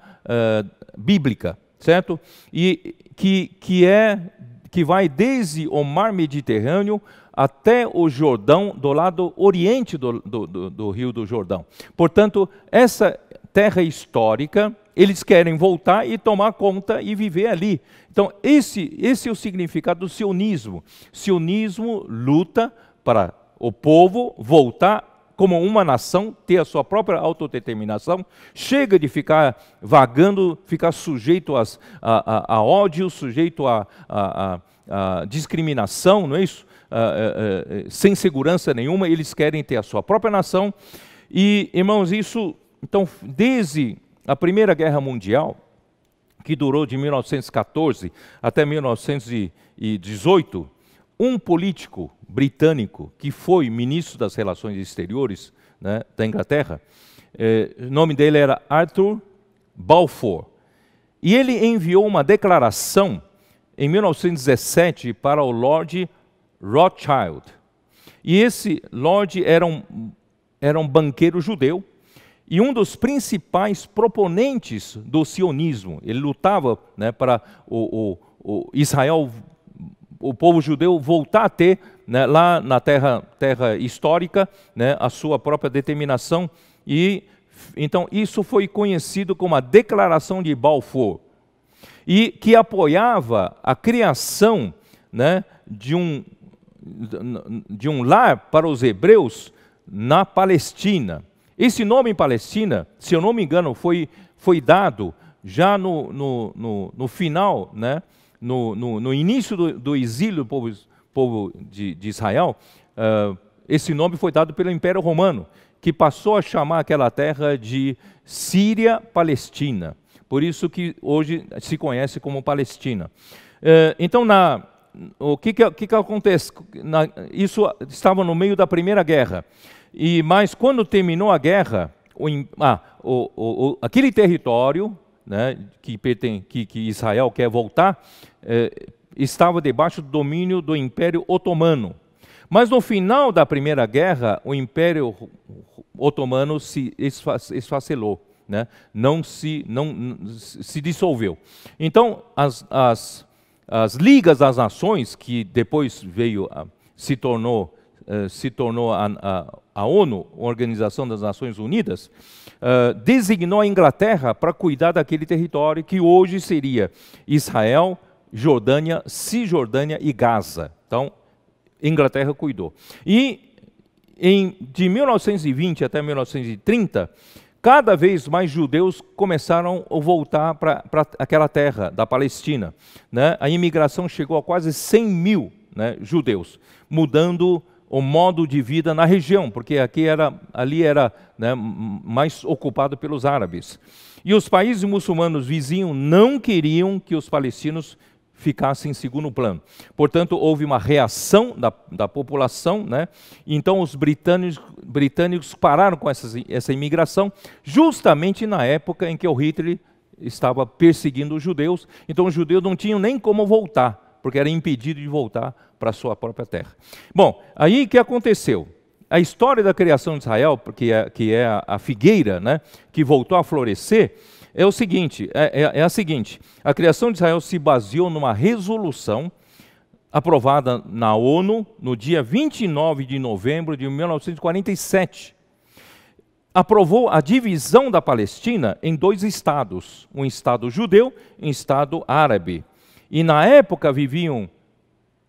bíblica, certo? E que vai desde o mar Mediterrâneo até o Jordão, do lado oriente do Rio do Jordão. Portanto, essa terra histórica, eles querem voltar e tomar conta e viver ali. Então, esse é o significado do sionismo. Sionismo luta para o povo voltar como uma nação, ter a sua própria autodeterminação, chega de ficar vagando, ficar sujeito a ódio, sujeito a discriminação, não é isso? Sem segurança nenhuma, eles querem ter a sua própria nação. E, irmãos, isso, então, desde a Primeira Guerra Mundial, que durou de 1914 até 1918, um político britânico que foi ministro das Relações Exteriores, né, da Inglaterra, o nome dele era Arthur Balfour, e ele enviou uma declaração em 1917 para o Lord Rothschild. E esse Lord era era um banqueiro judeu e um dos principais proponentes do sionismo. Ele lutava, né, para o Israel, o povo judeu, voltar a ter, né, lá na terra histórica, né, a sua própria determinação. E então isso foi conhecido como a Declaração de Balfour, e que apoiava a criação, né, de um lar para os hebreus na Palestina. Esse nome Palestina, se eu não me engano, foi dado já no final, né, no início do exílio do povo de Israel. Esse nome foi dado pelo Império Romano, que passou a chamar aquela terra de Síria-Palestina. Por isso que hoje se conhece como Palestina. Então, o que acontece? Isso estava no meio da Primeira Guerra. Mas quando terminou a guerra, aquele território, né, que Israel quer voltar, estava debaixo do domínio do Império Otomano. Mas no final da Primeira Guerra, o Império Otomano se esfacelou, né? Não se dissolveu. Então, as Ligas das Nações, que depois se tornou a ONU, a Organização das Nações Unidas, designou a Inglaterra para cuidar daquele território que hoje seria Israel, Jordânia, Cisjordânia e Gaza. Então, Inglaterra cuidou. E de 1920 até 1930, cada vez mais judeus começaram a voltar para aquela terra da Palestina, né? A imigração chegou a quase 100 mil, né, judeus, mudando o modo de vida na região, porque ali era, né, mais ocupado pelos árabes. E os países muçulmanos vizinhos não queriam que os palestinos ficassem em segundo plano. Portanto, houve uma reação da população, né? Então os britânicos pararam com essa imigração, justamente na época em que o Hitler estava perseguindo os judeus. Então os judeus não tinham nem como voltar, porque era impedido de voltar para a sua própria terra. Bom, aí o que aconteceu? A história da criação de Israel, que é a figueira, né, que voltou a florescer, é o seguinte, a seguinte: a criação de Israel se baseou numa resolução aprovada na ONU no dia 29 de novembro de 1947. Aprovou a divisão da Palestina em 2 estados, um estado judeu e um estado árabe. E na época viviam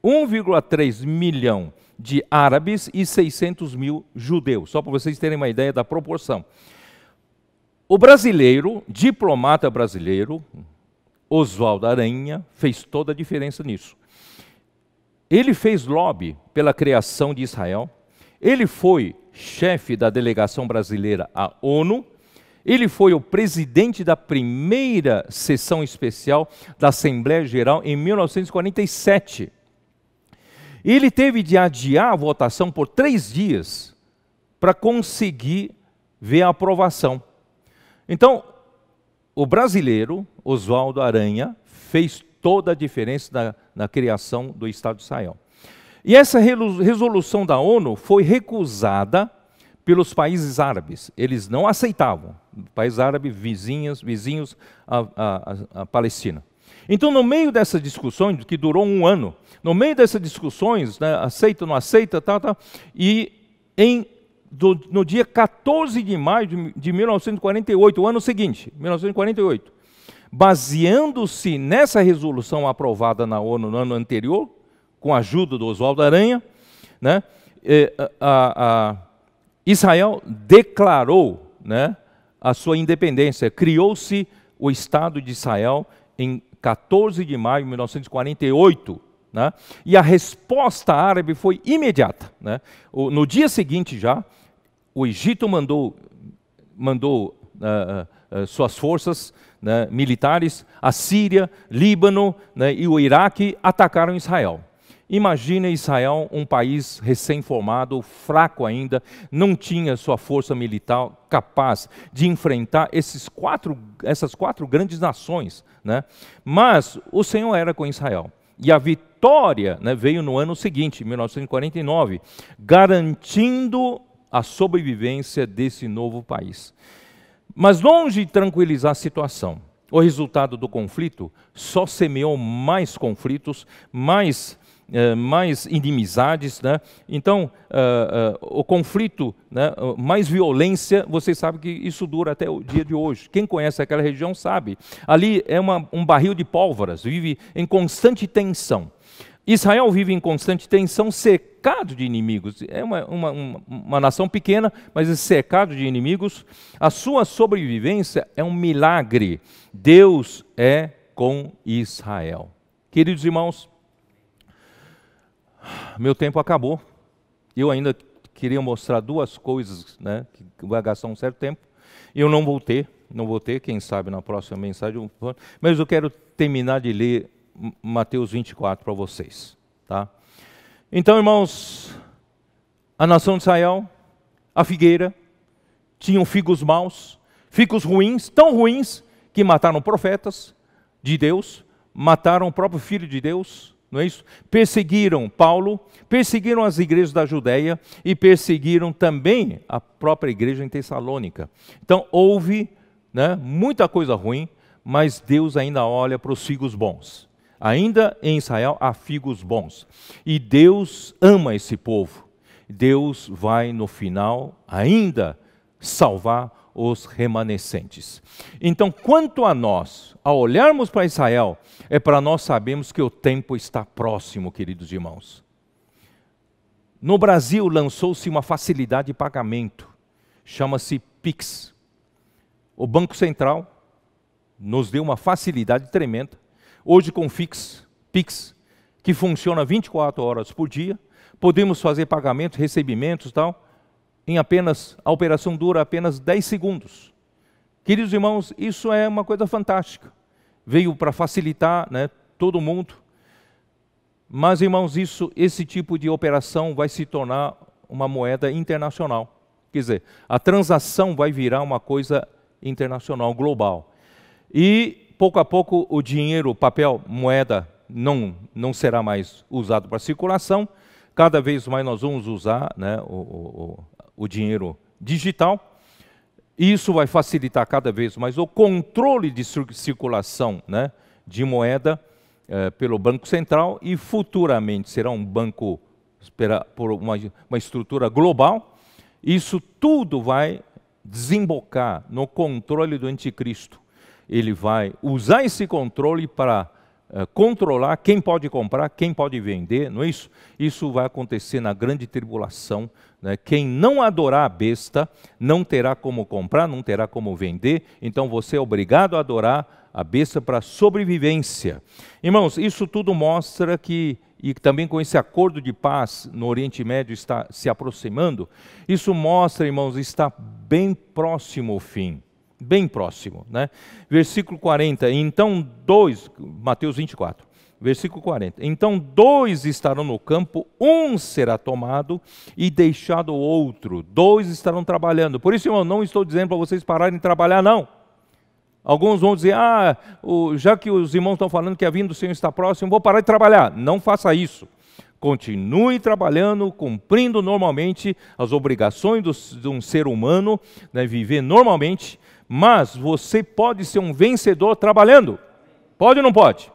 1,3 milhão de árabes e 600 mil judeus, só para vocês terem uma ideia da proporção. O brasileiro, diplomata brasileiro, Oswaldo Aranha, fez toda a diferença nisso. Ele fez lobby pela criação de Israel, ele foi chefe da delegação brasileira à ONU, ele foi o presidente da primeira sessão especial da Assembleia Geral em 1947. Ele teve de adiar a votação por 3 dias para conseguir ver a aprovação. Então, o brasileiro, Oswaldo Aranha, fez toda a diferença na criação do Estado de Israel. E essa resolução da ONU foi recusada pelos países árabes. Eles não aceitavam, países árabes vizinhos à Palestina. Então, no meio dessas discussões, que durou 1 ano, no meio dessas discussões, né, aceita, não aceita, tal, e no dia 14 de maio de 1948, o ano seguinte, 1948, baseando-se nessa resolução aprovada na ONU no ano anterior, com a ajuda do Oswaldo Aranha, né, Israel declarou, né, a sua independência. Criou-se o Estado de Israel em 14 de maio de 1948. Né? E a resposta árabe foi imediata. Né? No dia seguinte já, o Egito mandou suas forças, né, militares, a Síria, Líbano, né, e o Iraque atacaram Israel. Imagina Israel, um país recém-formado, fraco ainda, não tinha sua força militar capaz de enfrentar essas quatro grandes nações. Né? Mas o Senhor era com Israel. E a vitória, né, veio no ano seguinte, 1949, garantindo a sobrevivência desse novo país. Mas longe de tranquilizar a situação, o resultado do conflito só semeou mais conflitos, mais inimizades, né? Então, o conflito, né, mais violência, vocês sabem que isso dura até o dia de hoje. Quem conhece aquela região sabe. Ali é um barril de pólvoras, vive em constante tensão. Israel vive em constante tensão, cercado de inimigos. É uma nação pequena, mas é cercado de inimigos. A sua sobrevivência é um milagre. Deus é com Israel. Queridos irmãos, meu tempo acabou. Eu ainda queria mostrar duas coisas, né, que vai gastar um certo tempo. Eu não vou ter, quem sabe na próxima mensagem. Mas eu quero terminar de ler Mateus 24 para vocês, tá? Então, irmãos, a nação de Israel, a figueira, tinham figos maus, figos ruins, tão ruins que mataram profetas de Deus, mataram o próprio Filho de Deus, não é isso? Perseguiram Paulo, perseguiram as igrejas da Judéia e perseguiram também a própria igreja em Tessalônica. Então houve, né, muita coisa ruim, mas Deus ainda olha para os figos bons. Ainda em Israel há figos bons. E Deus ama esse povo. Deus vai no final ainda salvar os remanescentes. Então, quanto a nós, ao olharmos para Israel, é para nós sabermos que o tempo está próximo, queridos irmãos. No Brasil lançou-se uma facilidade de pagamento, chama-se Pix. O Banco Central nos deu uma facilidade tremenda. Hoje com Pix, que funciona 24 horas por dia, podemos fazer pagamentos, recebimentos e tal, a operação dura apenas 10 segundos. Queridos irmãos, isso é uma coisa fantástica. Veio para facilitar, né, todo mundo. Mas, irmãos, esse tipo de operação vai se tornar uma moeda internacional. Quer dizer, a transação vai virar uma coisa internacional, global. E pouco a pouco o dinheiro, papel, moeda não será mais usado para circulação. Cada vez mais nós vamos usar, né, o dinheiro digital. Isso vai facilitar cada vez mais o controle de circulação, né, de moeda pelo Banco Central e futuramente será um banco por uma estrutura global. Isso tudo vai desembocar no controle do anticristo. Ele vai usar esse controle para controlar quem pode comprar, quem pode vender, não é isso? Isso vai acontecer na grande tribulação, né? Quem não adorar a besta não terá como comprar, não terá como vender, então você é obrigado a adorar a besta para sobrevivência. Irmãos, isso tudo mostra que, e também com esse acordo de paz no Oriente Médio está se aproximando, isso mostra, irmãos, está bem próximo ao fim. Bem próximo, né? Versículo 40, então Mateus 24, versículo 40. Então 2 estarão no campo, um será tomado e deixado o outro. 2 estarão trabalhando. Por isso, irmão, não estou dizendo para vocês pararem de trabalhar, não. Alguns vão dizer, já que os irmãos estão falando que a vinda do Senhor está próximo, vou parar de trabalhar. Não faça isso. Continue trabalhando, cumprindo normalmente as obrigações de um ser humano, né, viver normalmente. Mas você pode ser um vencedor trabalhando. Pode ou não pode?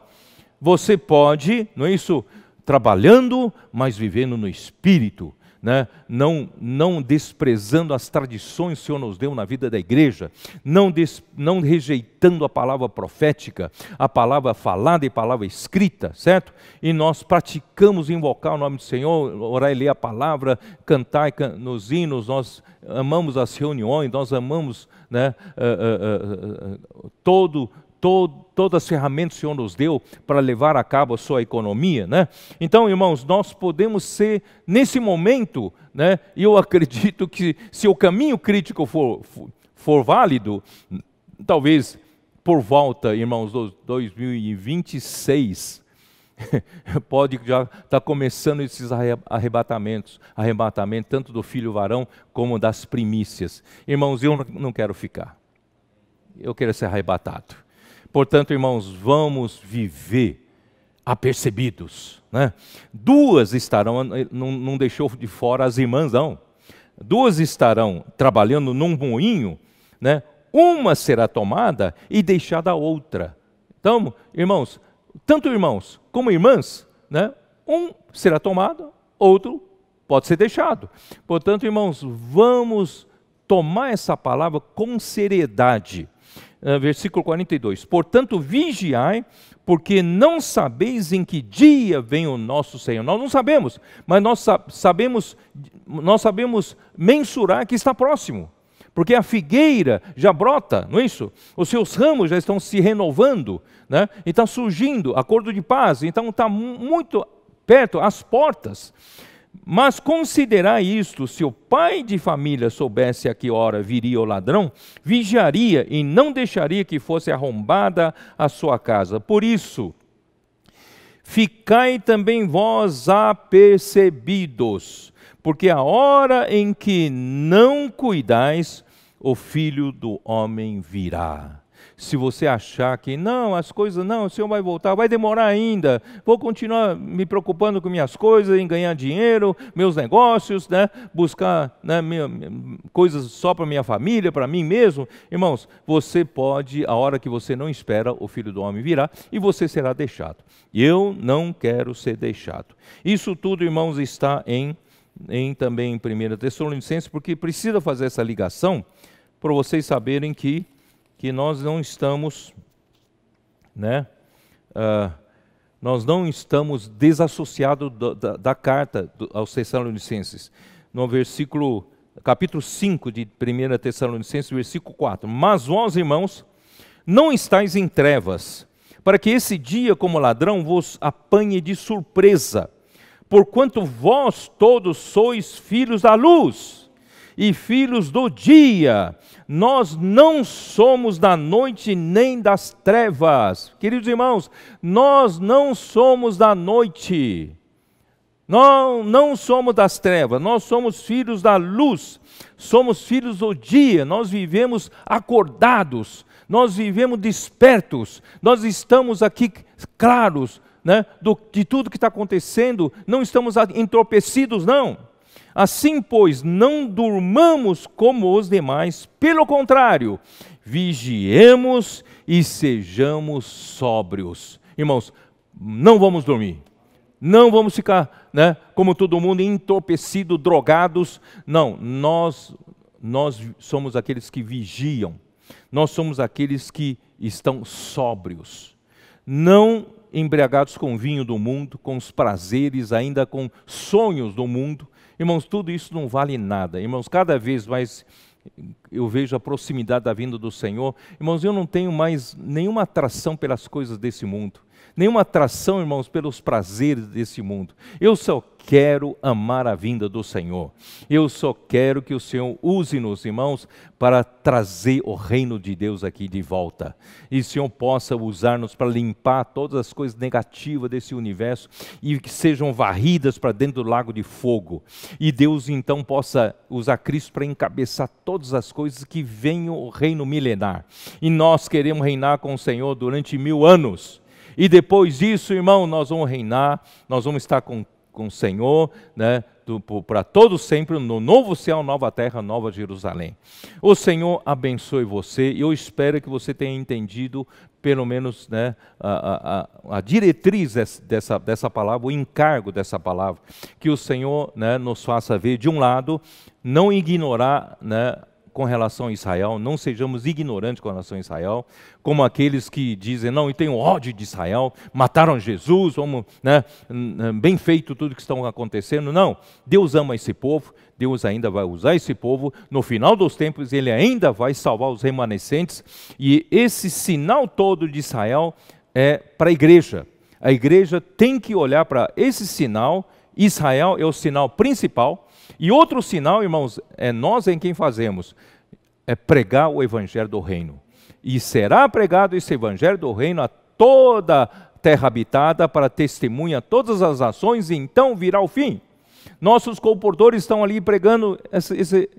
Você pode, não é isso? Trabalhando, mas vivendo no Espírito, né? Não desprezando as tradições que o Senhor nos deu na vida da igreja, não rejeitando a palavra profética, a palavra falada e a palavra escrita, certo? E nós praticamos invocar o nome do Senhor, orar e ler a palavra, cantar nos hinos, nós amamos as reuniões, nós amamos, né, todas as ferramentas que o Senhor nos deu para levar a cabo a sua economia, né? Então, irmãos, nós podemos ser, nesse momento, né, e eu acredito que se o caminho crítico for válido, talvez por volta, irmãos, de 2026, pode já estar começando esses arrebatamentos, tanto do filho varão como das primícias. Irmãos, eu não quero ficar, eu quero ser arrebatado. Portanto, irmãos, vamos viver apercebidos, né? 2 estarão, não deixou de fora as irmãs, não. duas estarão trabalhando num moinho, né? Uma será tomada e deixada a outra. Então, irmãos, tanto irmãos como irmãs, né? Um será tomado, outro pode ser deixado. Portanto, irmãos, vamos tomar essa palavra com seriedade. Versículo 42. Portanto, vigiai, porque não sabeis em que dia vem o nosso Senhor. Nós não sabemos, mas nós sabemos mensurar que está próximo. Porque a figueira já brota, não é isso? Os seus ramos já estão se renovando, né? E está surgindo acordo de paz, então está muito perto, às portas. Mas considerai isto: se o pai de família soubesse a que hora viria o ladrão, vigiaria e não deixaria que fosse arrombada a sua casa. Por isso, ficai também vós apercebidos, porque a hora em que não cuidais, o Filho do Homem virá. Se você achar que não, as coisas não, o Senhor vai voltar, vai demorar ainda, vou continuar me preocupando com minhas coisas, em ganhar dinheiro, meus negócios, né, buscar, né, coisas só para minha família, para mim mesmo. Irmãos, você pode, a hora que você não espera, o Filho do Homem virá e você será deixado. Eu não quero ser deixado. Isso tudo, irmãos, está também em 1 Tessalonicenses, porque precisa fazer essa ligação para vocês saberem que nós não estamos, né, nós não estamos desassociados da carta aos Tessalonicenses. No capítulo 5 de 1 Tessalonicenses, versículo 4. Mas vós, irmãos, não estáis em trevas, para que esse dia como ladrão vos apanhe de surpresa, porquanto vós todos sois filhos da luz e filhos do dia. Nós não somos da noite nem das trevas. Queridos irmãos, nós não somos da noite. Não somos das trevas, nós somos filhos da luz. Somos filhos do dia, nós vivemos acordados, nós vivemos despertos, nós estamos aqui claros, né, de tudo que está acontecendo, não estamos entorpecidos, não. Assim, pois, não durmamos como os demais, pelo contrário, vigiemos e sejamos sóbrios. Irmãos, não vamos dormir, não vamos ficar, né, como todo mundo, entorpecidos, drogados. Não, nós somos aqueles que vigiam, nós somos aqueles que estão sóbrios, não embriagados com o vinho do mundo, com os prazeres, ainda com sonhos do mundo. Irmãos, tudo isso não vale nada. Irmãos, cada vez mais eu vejo a proximidade da vinda do Senhor. Irmãos, eu não tenho mais nenhuma atração pelas coisas desse mundo. Nenhuma atração, irmãos, pelos prazeres desse mundo. Eu só quero amar a vinda do Senhor. Eu só quero que o Senhor use-nos, irmãos, para trazer o reino de Deus aqui de volta. E o Senhor possa usar-nos para limpar todas as coisas negativas desse universo e que sejam varridas para dentro do lago de fogo. E Deus então possa usar Cristo para encabeçar todas as coisas que venham o reino milenar. E nós queremos reinar com o Senhor durante 1000 anos. E depois disso, irmão, nós vamos reinar, nós vamos estar com o Senhor, né, para todos sempre, no novo céu, nova terra, nova Jerusalém. O Senhor abençoe você, e eu espero que você tenha entendido, pelo menos, né, a diretriz dessa palavra, o encargo dessa palavra, que o Senhor, né, nos faça ver, de um lado, não ignorar, né, com relação a Israel, não sejamos ignorantes com relação a Israel, como aqueles que dizem, não, eu tenho ódio de Israel, mataram Jesus, vamos, né, bem feito tudo que está acontecendo. Não, Deus ama esse povo, Deus ainda vai usar esse povo, no final dos tempos Ele ainda vai salvar os remanescentes, e esse sinal todo de Israel é para a igreja. A igreja tem que olhar para esse sinal. Israel é o sinal principal. E outro sinal, irmãos, é nós em quem fazemos, é pregar o evangelho do reino. E será pregado esse evangelho do reino a toda terra habitada para testemunha a todas as nações, e então virá o fim. Nossos comportores estão ali pregando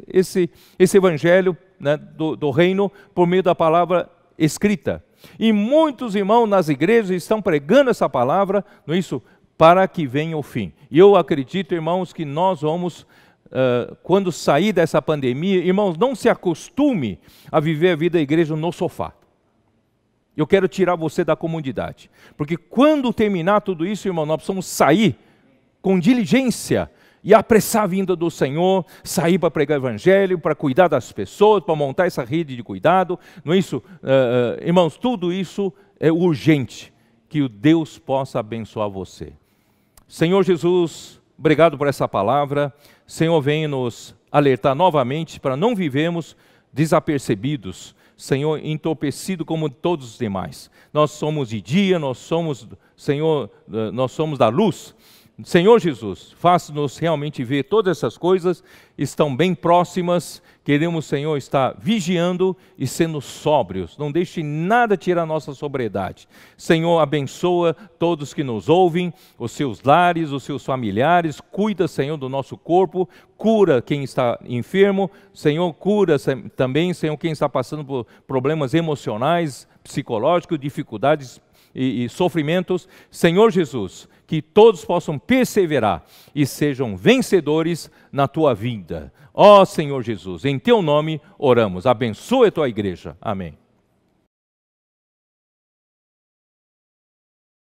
esse evangelho, né, do reino por meio da palavra escrita. E muitos irmãos nas igrejas estão pregando essa palavra, não é isso? Para que venha o fim. E eu acredito, irmãos, que nós vamos quando sair dessa pandemia, irmãos, não se acostume a viver a vida da igreja no sofá. Eu quero tirar você da comodidade. Porque quando terminar tudo isso, irmão, nós precisamos sair com diligência e apressar a vinda do Senhor, sair para pregar o evangelho, para cuidar das pessoas, para montar essa rede de cuidado. Não é isso? Irmãos, tudo isso é urgente, que o Deus possa abençoar você. Senhor Jesus, obrigado por essa palavra. Senhor, vem nos alertar novamente para não vivermos desapercebidos, Senhor, entorpecido como todos os demais. Nós somos de dia, nós somos, Senhor, nós somos da luz. Senhor Jesus, faça-nos realmente ver todas essas coisas, estão bem próximas, queremos, Senhor, estar vigiando e sendo sóbrios, não deixe nada tirar a nossa sobriedade. Senhor, abençoa todos que nos ouvem, os seus lares, os seus familiares, cuida, Senhor, do nosso corpo, cura quem está enfermo, Senhor, cura também, Senhor, quem está passando por problemas emocionais, psicológicos, dificuldades e sofrimentos. Senhor Jesus, que todos possam perseverar e sejam vencedores na tua vida. Ó Senhor Jesus, em teu nome oramos. Abençoa a tua igreja. Amém.